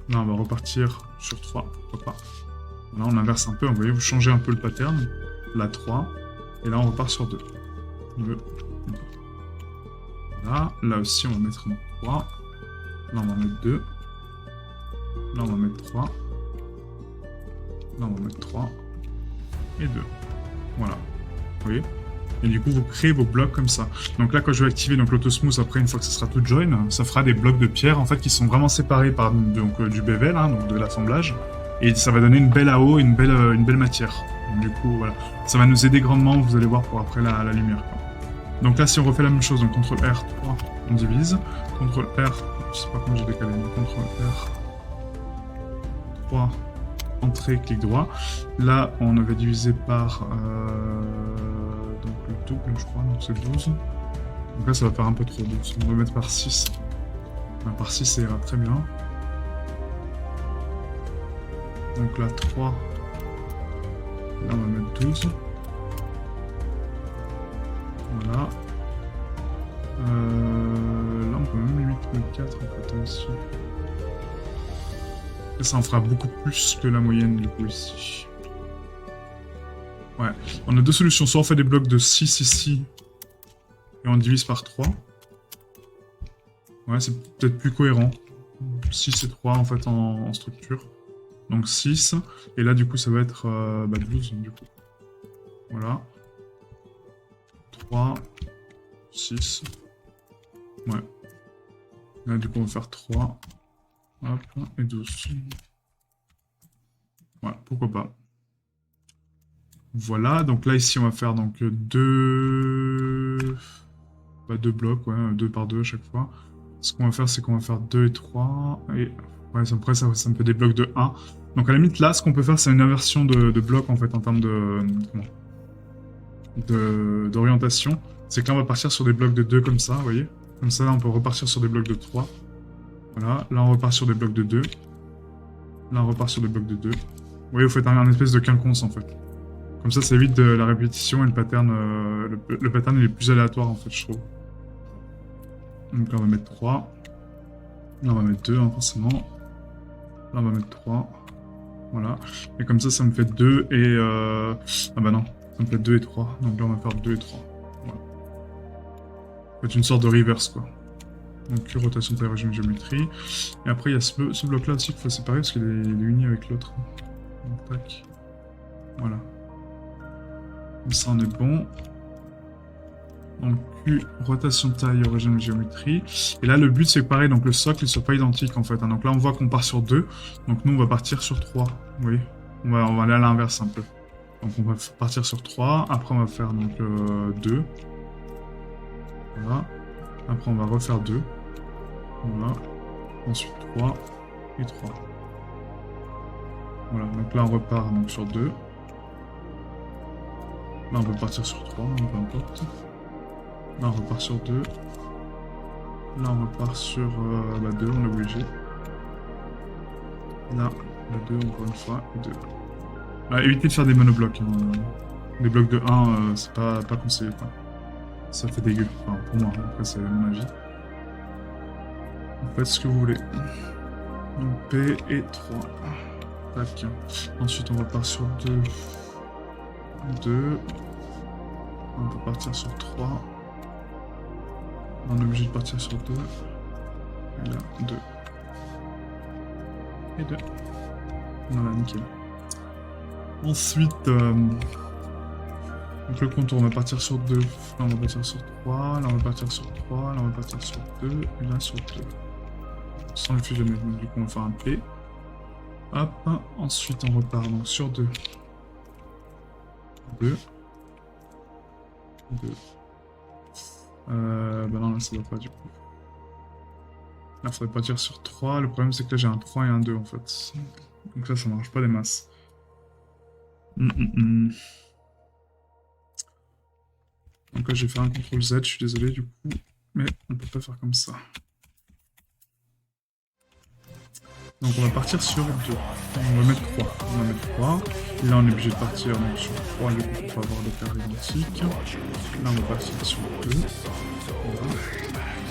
Là, on va repartir sur 3. Pourquoi pas. Là, on inverse un peu. Vous voyez, vous changez un peu le pattern. Là, 3. Et là, on repart sur 2. 2. Voilà. Là aussi, on va mettre 3. Là, on va mettre 2. Là, on va mettre 3. Là, on va mettre 3 et 2. Voilà. Vous voyez? Et du coup, vous créez vos blocs comme ça. Donc là, quand je vais activer l'autosmooth, après, une fois que ça sera tout join, ça fera des blocs de pierre, en fait, qui sont vraiment séparés par du bevel, hein, donc de l'assemblage. Et ça va donner une belle AO et une belle matière. Donc, du coup, voilà. Ça va nous aider grandement, vous allez voir, pour après la lumière, quoi. Donc là, si on refait la même chose, donc CTRL R, 3, on divise. CTRL R, je sais pas comment j'ai décalé, mais CTRL R, 3, entrée, clic droit. Là, on avait divisé par donc le double, je crois, donc c'est 12. Donc là, ça va faire un peu trop 12. On va mettre par 6. Enfin, par 6, ça ira très bien. Donc là, 3. Là, on va mettre 12. Voilà. Là, on peut même limite mettre 4 en fait aussi. Et ça en fera beaucoup plus que la moyenne du coup ici. Ouais, on a deux solutions. Soit on fait des blocs de 6 ici et on divise par 3. Ouais, c'est peut-être plus cohérent. 6 et 3 en fait en structure. Donc 6. Et là du coup ça va être 12 du coup. Voilà. 3, 6. Ouais. Là du coup on va faire 3. Hop, et 12. Ouais, pourquoi pas. Voilà, donc là ici on va faire donc deux blocs, ouais, 2 par 2 à chaque fois. Ce qu'on va faire, c'est qu'on va faire 2 et 3, et ouais, après ça me fait des blocs de 1. Donc à la limite là, ce qu'on peut faire, c'est une inversion de blocs en fait en termes d'orientation. C'est que là on va partir sur des blocs de 2 comme ça, vous voyez. Comme ça là on peut repartir sur des blocs de 3. Voilà, là on repart sur des blocs de 2. Là on repart sur des blocs de 2. Vous voyez, vous faites un espèce de quinconce en fait. Comme ça évite de la répétition et le pattern, le pattern il est plus aléatoire en fait, je trouve. Donc là on va mettre 3. Là on va mettre 2 hein, forcément. Là on va mettre 3. Voilà. Et comme ça me fait 2 et... Ah bah non, ça me fait 2 et 3. Donc là on va faire 2 et 3. Voilà. Ça va être une sorte de reverse quoi. Donc rotation taille régime géométrie. Et après il y a ce bloc là aussi qu'il faut séparer parce qu'il est uni avec l'autre. Donc tac. Voilà. Comme ça on est bon. Donc Q, rotation taille, origine géométrie. Et là le but c'est pareil, donc le socle ne soit pas identique en fait. Hein. Donc là on voit qu'on part sur 2. Donc nous on va partir sur 3. Vous voyez, on va aller à l'inverse un peu. Donc on va partir sur 3. Après on va faire donc 2. Voilà. Après on va refaire 2. Voilà. Ensuite 3 et 3. Voilà, donc là on repart donc sur 2. Là on peut partir sur 3, peu importe. Là on repart sur 2. Là on repart sur 2, on est obligé. Là, la 2 encore une fois, et 2. Évitez de faire des monoblocs. Hein. Des blocs de 1, c'est pas conseillé. Quoi. Ça fait dégueu, enfin, pour moi, après c'est mon avis. Vous faites ce que vous voulez. Donc P et 3. Tac. Ensuite on repart sur 2. 2. On peut partir sur 3. On est obligé de partir sur 2. Et là, 2. Et 2. Voilà, nickel. Ensuite, donc le contour, on va partir sur 2. Là, on va partir sur 3. Là, on va partir sur 3. Là, on va partir sur 2. Et là, sur 2. Sans le fusionner. Donc, du coup, on va faire un P. Hop. Ensuite, on repart donc sur 2. 2. 2. Bah non, là ça va pas du coup. Là, faudrait partir sur 3. Le problème, c'est que là, j'ai un 3 et un 2 en fait. Donc là, ça marche pas des masses. Donc là, je vais faire un CTRL Z, je suis désolé du coup. Mais on peut pas faire comme ça. Donc on va partir sur 2. On va mettre 3. On va mettre 3. Et là on est obligé de partir donc, sur 3 du coup pour avoir des carrés identiques. Là on va partir sur 2. Voilà.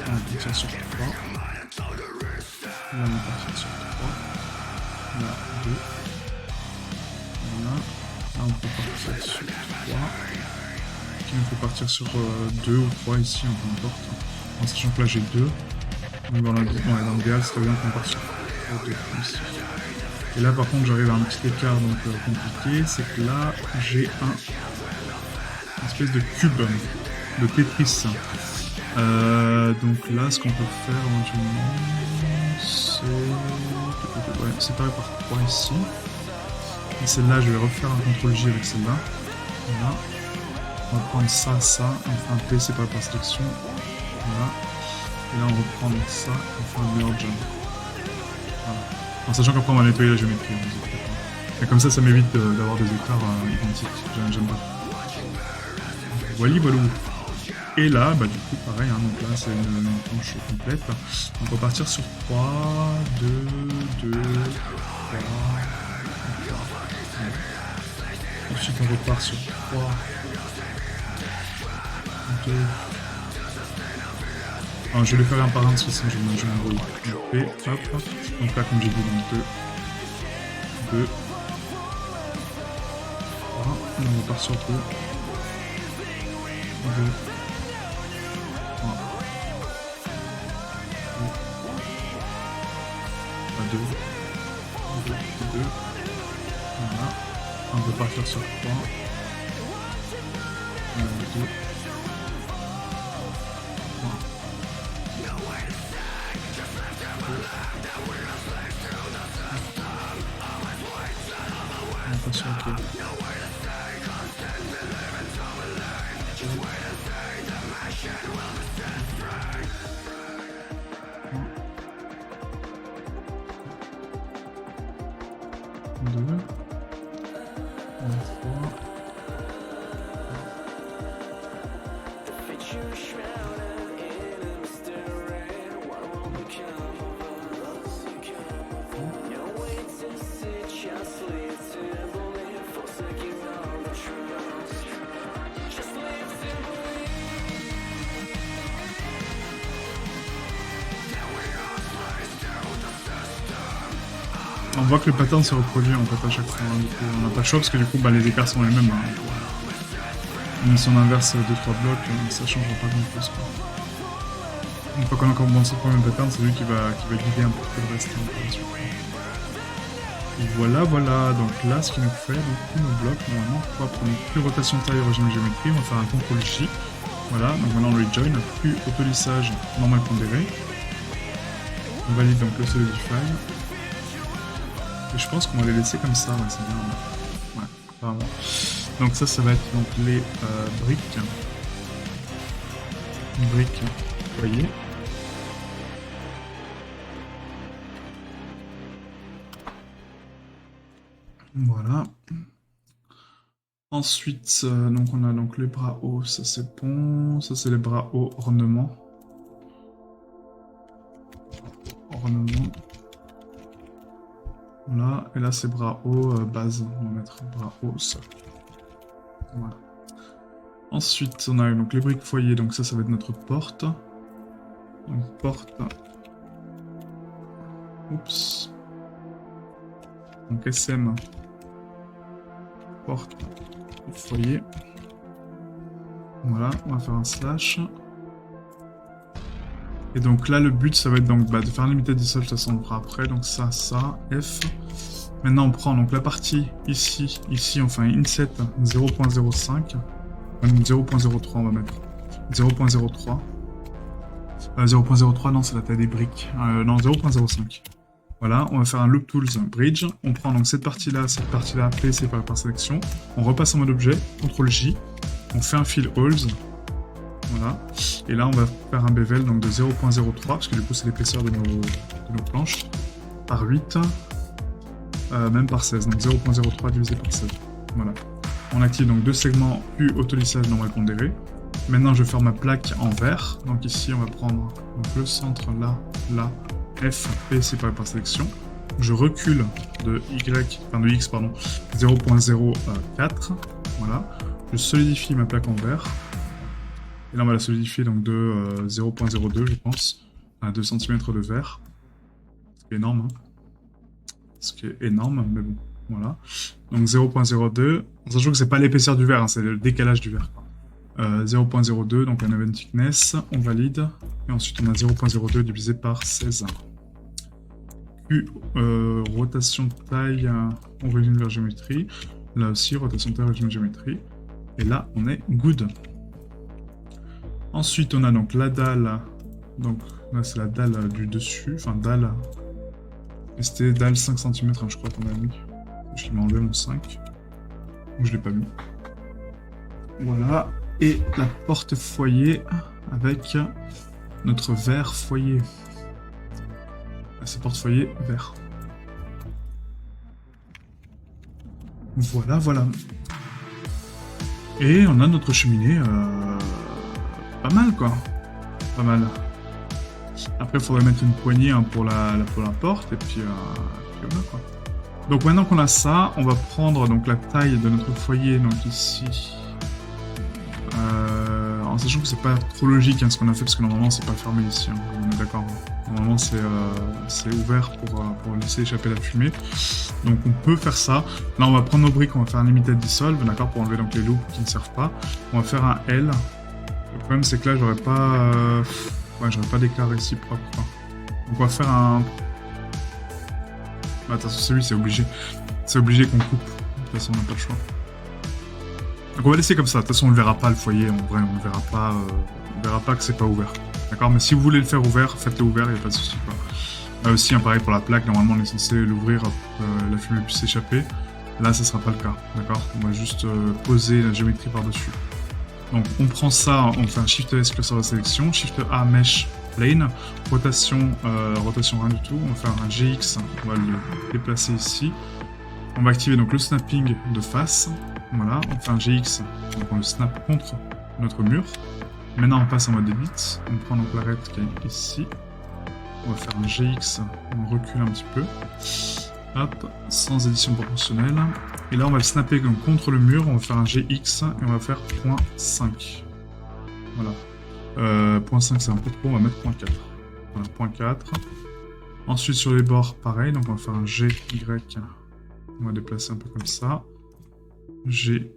Là on va partir sur 3. Là on va partir sur 3. Là 2. Voilà. Là on peut partir sur 3. Puis on peut partir sur 2 ou 3 ici, peu importe. En sachant que là j'ai 2. Donc dans l'idéal, c'est très bien qu'on parte sur 2 ici. Et là par contre j'arrive à un petit écart donc compliqué, c'est que là j'ai une espèce de cube de Tetris. Donc là ce qu'on peut faire éventuellement c'est séparer par 3 ici. Et celle-là je vais refaire un CTRL J avec celle-là. Voilà. On va prendre ça, on fait un P séparé par sélection. Voilà. Et là on reprend donc ça, on fait un merge. Voilà. En sachant qu'après on va nettoyer la géométrie. Et comme ça m'évite d'avoir des écarts identiques. J'aime pas. Voilà, voilà. Et là, bah du coup pareil, hein, donc là c'est une planche complète. Donc on va partir sur 3, 2, 2, 3, 3. Ensuite on repart sur 3, 2. Alors, je vais les faire un par un parce que sinon je m'embrouille. P, hop. Donc là comme j'ai dit, donc 2, 2. Voilà. On repart sur 2. 2. 2, 2, 2, voilà, on peut partir sur 3, 2, 3, on passe sur OK. On voit que le pattern se reproduit en fait à chaque fois. Hein, du coup, on n'a pas le choix parce que du coup bah, les écarts sont les mêmes. Hein, même si on inverse 2-3 blocs, ça changera pas grand chose. Une fois qu'on a commencé le premier pattern, c'est lui qui va guider un peu le reste. Hein, voilà, voilà. Donc là, ce qu'il nous fait, donc, tous nos blocs, normalement, on va prendre plus rotation taille au régime géométrie, on va faire un CTRL J. Voilà, donc maintenant on rejoin, plus autolissage normal pondéré. On valide donc le solidify. Et je pense qu'on va les laisser comme ça, ouais, c'est bien. Ouais, apparemment. Donc ça va être donc les briques. Briques, vous voyez. Voilà. Ensuite, donc on a donc les bras hauts, ça c'est bon. Ça c'est les bras hauts ornement. Ornement. Voilà, et là c'est bras haut base, on va mettre bras haut ça. Voilà. Ensuite on a donc les briques foyer, donc ça va être notre porte. Donc porte. Oups. Donc SM. Porte. Foyer. Voilà, on va faire un slash. Et donc là, le but, ça va être donc, de faire un limité de solde, ça s'en fera après. Donc ça, F. Maintenant, on prend donc la partie ici. Ici, on fait un inset 0.05. 0.03, on va mettre. 0.03. 0.03, non, c'est la taille des briques. Non, 0.05. Voilà, on va faire un Loop Tools Bridge. On prend donc cette partie-là, P, séparée par sélection. On repasse en mode objet, CTRL J. On fait un Fill Holes. Voilà. Et là, on va faire un bevel donc de 0.03, parce que du coup, c'est l'épaisseur de nos planches, par 8, même par 16. Donc 0.03 divisé par 16. Voilà. On active donc deux segments, plus autolissage normal pondéré. Maintenant, je vais faire ma plaque en vert. Donc ici, on va prendre donc, le centre là, là, F, P séparé par sélection. Je recule de X, pardon, 0.04. Voilà. Je solidifie ma plaque en vert. Et là, on va la solidifier donc de 0.02, je pense, à 2 cm de vert. Ce qui est énorme. Hein. Ce qui est énorme, mais bon, voilà. Donc 0.02, en sachant que c'est pas l'épaisseur du verre, hein, c'est le décalage du verre. 0.02, donc un event thickness, on valide. Et ensuite, on a 0.02 divisé par 16. Q, rotation de taille, origine vers géométrie. Là aussi, rotation de taille, origine géométrie. Et là, on est good. Ensuite, on a donc la dalle. Donc là, c'est la dalle du dessus. Enfin, dalle. C'était dalle 5 cm, hein, je crois qu'on a mis. Je l'ai enlevé mon 5. Ou je l'ai pas mis. Voilà. Et la porte foyer avec notre verre foyer. C'est porte foyer vert. Voilà, voilà. Et on a notre cheminée. Pas mal, quoi. Pas mal. Après, il faudrait mettre une poignée hein, pour la porte. Et puis voilà, quoi. Donc maintenant qu'on a ça, on va prendre donc, la taille de notre foyer, donc ici. En sachant que c'est pas trop logique hein, ce qu'on a fait, parce que normalement c'est pas fermé ici, hein, on est d'accord. Normalement c'est ouvert pour laisser échapper la fumée. Donc on peut faire ça. Là on va prendre nos briques, on va faire un limited dissolve, d'accord, pour enlever donc les loops qui ne servent pas. On va faire un L. Le problème c'est que là j'aurais pas d'écart ici propre. Quoi. Donc on va faire un... Attention, celui c'est obligé. C'est obligé qu'on coupe. De toute façon on n'a pas le choix. Donc on va laisser comme ça, de toute façon on ne verra pas le foyer, en vrai on ne verra pas que c'est pas ouvert. D'accord, mais si vous voulez le faire ouvert, faites-le ouvert, il n'y a pas de souci. Là aussi, hein, pareil pour la plaque, normalement on est censé l'ouvrir pour que la fumée puisse s'échapper. Là ça sera pas le cas, d'accord. On va juste poser la géométrie par-dessus. Donc on prend ça, on fait un Shift S curseur de sélection, Shift A mesh plane, rotation rien du tout, on va faire un GX, on va le déplacer ici. On va activer donc le snapping de face. Voilà, on fait un GX, donc on le snap contre notre mur. Maintenant on passe en mode edit, on prend donc l'arête qui est ici. On va faire un GX, on recule un petit peu. Hop, sans édition proportionnelle. Et là on va le snapper donc contre le mur, on va faire un GX et on va faire 0.5. Voilà. 0.5 c'est un peu trop, on va mettre 0.4. Voilà, 0.4. Ensuite sur les bords, pareil, donc on va faire un GY. On va déplacer un peu comme ça. G.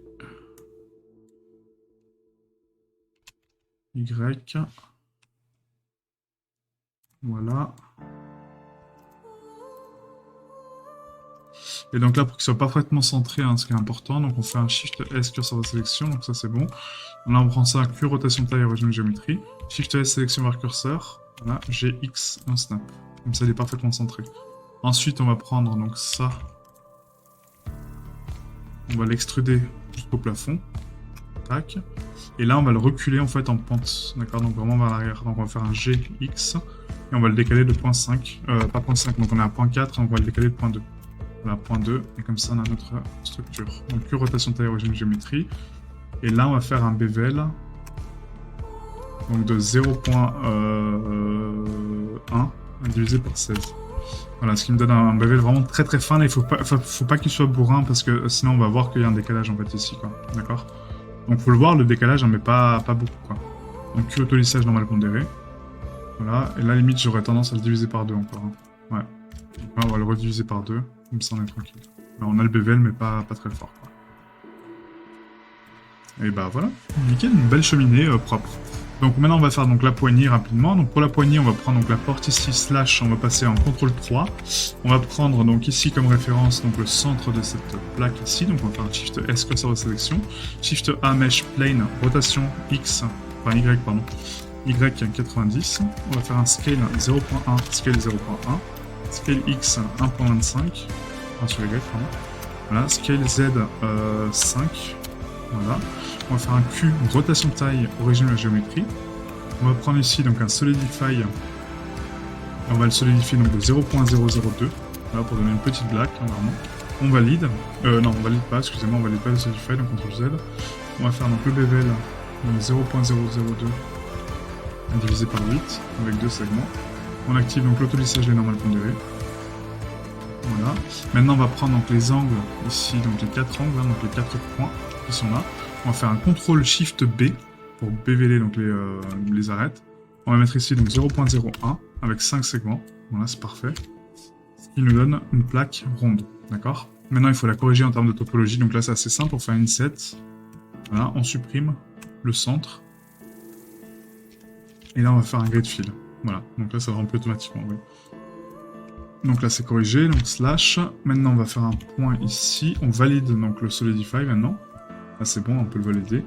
Y. Voilà. Et donc là, pour qu'il soit parfaitement centré, hein, ce qui est important, donc on fait un Shift S curseur de sélection, donc ça c'est bon. Là, on prend ça, Q rotation taille origine géométrie. Shift S sélection vers curseur. Voilà, GX, un snap. Comme ça, il est parfaitement centré. Ensuite, on va prendre donc ça. On va l'extruder jusqu'au plafond. Tac. Et là, on va le reculer en fait en pente. D'accord, donc vraiment vers l'arrière. Donc on va faire un GX. Et on va le décaler de 0.5. Pas 0.5, donc on est à 0.4. On va le décaler de 0.2. Voilà, 0.2. Et comme ça, on a notre structure. Donc plus rotation taille origine géométrie. Et là, on va faire un bevel. Donc de 0.1 divisé par 16. Voilà, ce qui me donne un bevel vraiment très très fin. Là, il faut pas qu'il soit bourrin parce que sinon on va voir qu'il y a un décalage en fait ici, quoi. D'accord. Donc faut le voir le décalage, hein, mais pas beaucoup, quoi. Donc Q auto-lissage normal pondéré. Voilà, et là limite j'aurais tendance à le diviser par 2 encore. Hein. Ouais. Donc là, on va le rediviser par 2, comme ça on est tranquille. Là, on a le bevel, mais pas très fort, quoi. Et bah voilà, nickel, une belle cheminée propre. Donc maintenant on va faire donc la poignée rapidement. Donc pour la poignée on va prendre donc la porte ici slash, on va passer en CTRL 3. On va prendre donc ici comme référence donc le centre de cette plaque ici. Donc on va faire un Shift S curseur de sélection, Shift A mesh plane, rotation X, enfin Y pardon, Y 90. On va faire un scale 0.1, scale 0.1, scale X 1.25, enfin sur Y pardon. Voilà, scale Z 5. Voilà. On va faire un Q, rotation de taille, origine de la géométrie. On va prendre ici donc un Solidify. On va le solidifier donc de 0.002. Voilà, pour donner une petite blague, hein, vraiment. On valide. Non, on valide pas, excusez-moi, on valide pas le Solidify, donc CTRL Z. On va faire donc le bevel de 0.002 divisé par 8, avec 2 segments. On active donc l'autolissage des normales pondérées. Voilà. Maintenant, on va prendre donc les angles ici, donc les 4 angles, hein, donc les 4 points qui sont là. On va faire un CTRL SHIFT B pour béveler donc les arêtes. On va mettre ici donc 0.01 avec 5 segments. Voilà, c'est parfait. Ce qui nous donne une plaque ronde. D'accord. Maintenant, il faut la corriger en termes de topologie. Donc là, c'est assez simple. On fait un inset. Voilà, on supprime le centre. Et là, on va faire un grid fill. Voilà. Donc là, ça remplit automatiquement. Oui. Donc là, c'est corrigé, donc slash. Maintenant, on va faire un point ici. On valide donc le Solidify maintenant. Là, c'est bon, on peut le valider.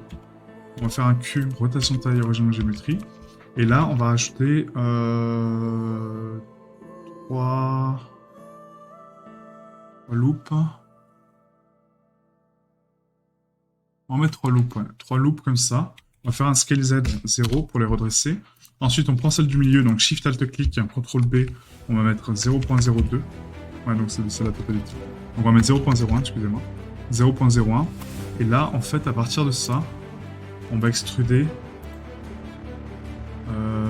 On va faire un Q, rotation de taille, origine de géométrie. Et là, on va rajouter 3 loops. On va mettre 3 loops, ouais. 3 loops comme ça. On va faire un scale Z 0 pour les redresser. Ensuite, on prend celle du milieu, donc Shift Alt Click, CTRL B. On va mettre 0.02. Ouais, donc c'est la totalité. On va mettre 0.01, excusez-moi. 0.01. Et là, en fait, à partir de ça, on va extruder.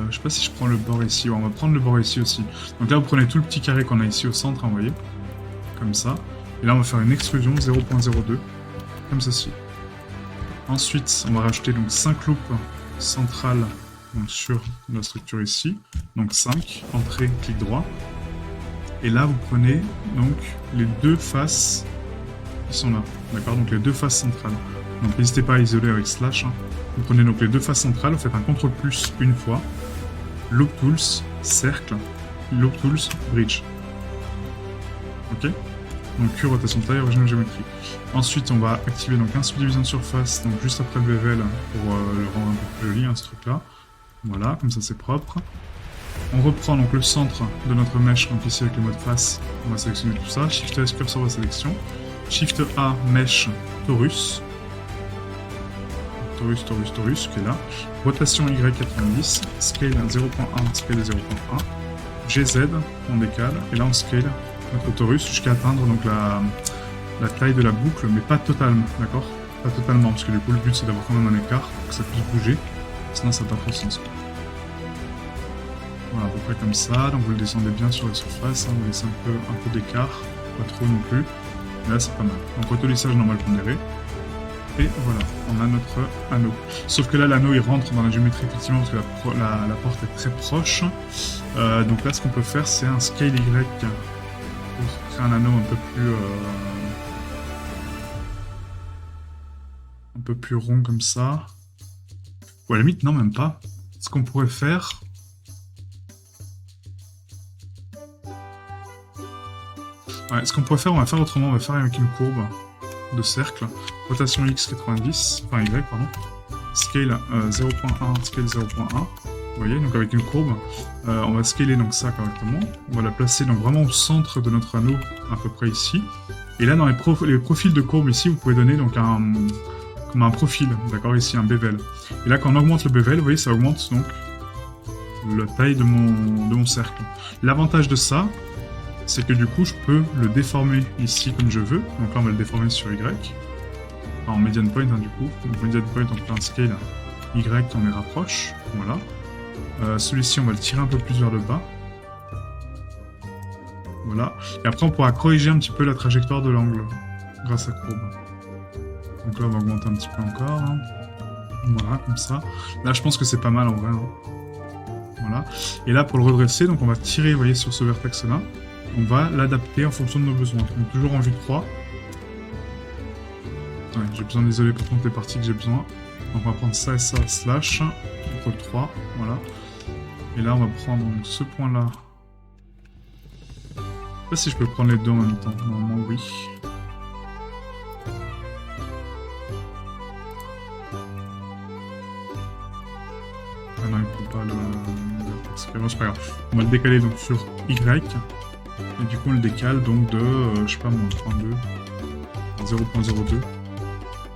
Je sais pas si je prends le bord ici. Ouais, on va prendre le bord ici aussi. Donc là, vous prenez tout le petit carré qu'on a ici au centre, hein, vous voyez. Comme ça. Et là, on va faire une extrusion 0.02. Comme ceci. Ensuite, on va rajouter donc 5 loops centrales donc, sur la structure ici. Donc 5, entrée, clic droit. Et là, vous prenez donc les deux faces qui sont là. D'accord? Donc les deux faces centrales. Donc n'hésitez pas à isoler avec slash. Hein. Vous prenez donc les deux faces centrales, vous faites un CTRL plus une fois. Loop Tools, cercle. Loop Tools, bridge. Ok? Donc Q, rotation de taille, origine de géométrie. Ensuite, on va activer donc un subdivision de surface, donc juste après le bevel, pour le rendre un peu plus joli, hein, ce truc-là. Voilà, comme ça c'est propre. On reprend donc le centre de notre mesh, donc ici avec le mode face, on va sélectionner tout ça. Shift S, curseur de sélection. Shift A, mesh, torus. Torus, qui est là. Rotation Y90, scale 0.1, scale 0.1. GZ, on décale, et là on scale notre torus jusqu'à atteindre donc la taille de la boucle, mais pas totalement, d'accord? Pas totalement, parce que du coup le but c'est d'avoir quand même un écart pour que ça puisse bouger, sinon ça n'a pas trop de sens. Voilà, à peu près comme ça, donc vous le descendez bien sur la surface, hein, vous laissez un peu d'écart, pas trop non plus, et là c'est pas mal. Donc autolissage normal pondéré, et voilà, on a notre anneau. Sauf que là l'anneau il rentre dans la géométrie effectivement, parce que la porte est très proche, donc là ce qu'on peut faire c'est un scale Y, pour créer un anneau un peu plus rond comme ça. Ou à la limite, non, même pas. Ce qu'on pourrait faire... Ouais, ce qu'on pourrait faire, on va faire autrement. On va faire avec une courbe de cercle. Rotation X 90, enfin Y, pardon. Scale 0.1, scale 0.1. Vous voyez, donc avec une courbe, on va scaler donc ça correctement. On va la placer donc vraiment au centre de notre anneau, à peu près ici. Et là, dans les profils de courbe ici, vous pouvez donner donc comme un profil, d'accord, ici un bevel. Et là, quand on augmente le bevel, vous voyez, ça augmente donc la taille de mon cercle. L'avantage de ça, c'est que du coup, je peux le déformer ici comme je veux. Donc là, on va le déformer sur Y. Enfin, en median point, hein, du coup. Donc median point, on fait un scale Y, on les rapproche. Voilà. Celui-ci, on va le tirer un peu plus vers le bas. Voilà. Et après, on pourra corriger un petit peu la trajectoire de l'angle grâce à courbe. Donc là, on va augmenter un petit peu encore. Hein. Voilà, comme ça. Là, je pense que c'est pas mal en vrai. Hein. Voilà. Et là, pour le redresser, donc on va tirer, vous voyez, sur ce vertex-là. On va l'adapter en fonction de nos besoins. Donc toujours en vue 3. Ouais, j'ai besoin d'isoler par contre les parties que j'ai besoin. Donc on va prendre ça et ça, slash, CTRL 3, voilà. Et là, on va prendre donc, ce point-là. Je sais pas si je peux prendre les deux en même temps. Normalement, oui. Ah non, il ne prend pas le... Bon, c'est pas grave. On va le décaler donc sur Y. Et du coup, on le décale donc de, je sais pas, moins 0.2.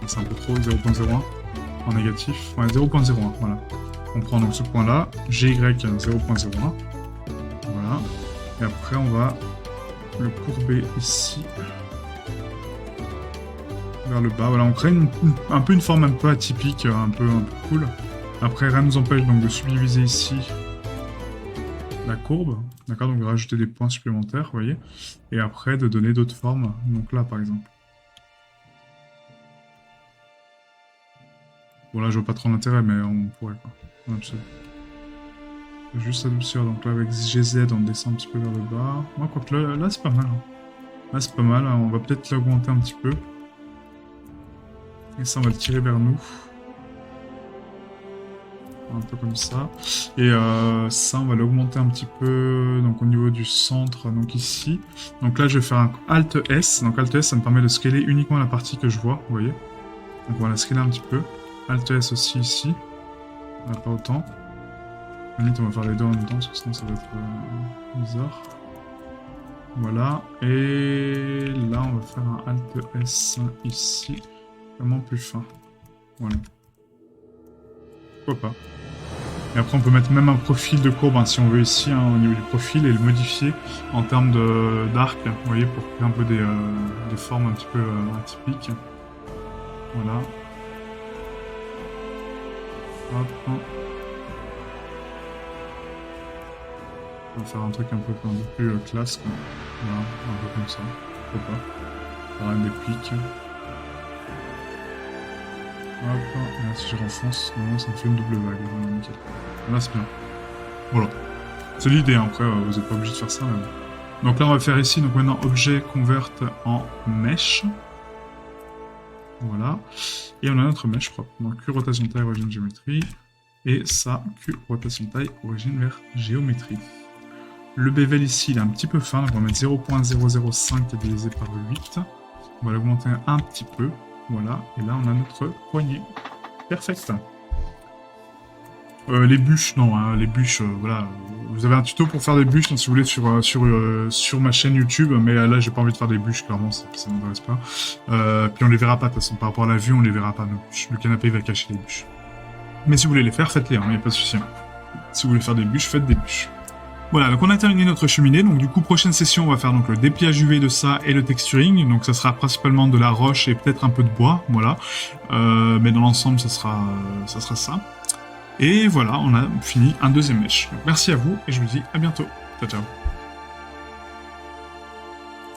C'est un peu trop, 0.01 en négatif. Ouais, 0.01, voilà. On prend donc ce point-là, GY 0.01. Voilà. Et après, on va le courber ici. Vers le bas. Voilà, on crée un peu une forme un peu atypique, un peu cool. Après, rien ne nous empêche donc de subdiviser ici la courbe. D'accord, donc de rajouter des points supplémentaires, vous voyez. Et après, de donner d'autres formes. Donc là, par exemple. Bon, là, je vois pas trop l'intérêt, mais on pourrait, quoi. En absolu. Juste adoucir, donc là, avec GZ, on descend un petit peu vers le bas. Moi, quoique là, c'est pas mal. Hein. Là, c'est pas mal. Hein. On va peut-être l'augmenter un petit peu. Et ça, on va le tirer vers nous. un peu comme ça. Et ça, on va l'augmenter un petit peu, donc au niveau du centre, donc ici. Donc là, je vais faire un Alt S. Donc Alt S, ça me permet de scaler uniquement la partie que je vois, vous voyez. Donc on va la scaler un petit peu. Alt S aussi ici. Pas autant. À la limite, on va faire les deux en même temps, parce que sinon ça va être bizarre. Voilà. Et là, on va faire un Alt S ici. Vraiment plus fin. Voilà. Pourquoi pas. Et après, on peut mettre même un profil de courbe, hein, si on veut ici, hein, au niveau du profil, et le modifier en termes d'arc, vous voyez, pour créer un peu des formes un petit peu atypiques. Voilà. Hop. On va faire un truc un peu plus classe, quoi. Voilà, un peu comme ça. Pourquoi pas. Pareil, des pics. Hop, et là, si je renfonce, normalement ça me fait une double vague. Voilà, nickel. Là, c'est bien. Voilà. C'est l'idée, hein. Après, vous n'êtes pas obligé de faire ça. Mais... Donc là, on va faire ici, donc maintenant, objet convert en mesh. Voilà. Et on a notre mesh propre. Donc Q rotation taille, origine géométrie. Et ça, Q rotation taille, origine vers géométrie. Le bevel ici, il est un petit peu fin, donc on va mettre 0.005 divisé par 8. On va l'augmenter un petit peu. Voilà, et là on a notre poignet. Perfect. Les bûches, non, hein, les bûches, voilà. Vous avez un tuto pour faire des bûches, hein, si vous voulez, sur ma chaîne YouTube, mais là j'ai pas envie de faire des bûches, clairement, ça m'intéresse pas. Puis on les verra pas, de toute façon, par rapport à la vue, on les verra pas, nos bûches. Le canapé va cacher les bûches. Mais si vous voulez les faire, faites-les, hein, y a pas de souci. Si vous voulez faire des bûches, faites des bûches. Voilà, donc on a terminé notre cheminée, donc du coup prochaine session on va faire donc le dépliage UV de ça et le texturing, donc ça sera principalement de la roche et peut-être un peu de bois, voilà, mais dans l'ensemble ça sera ça. Et voilà, on a fini un deuxième mesh. Donc merci à vous et je vous dis à bientôt. Ciao ciao.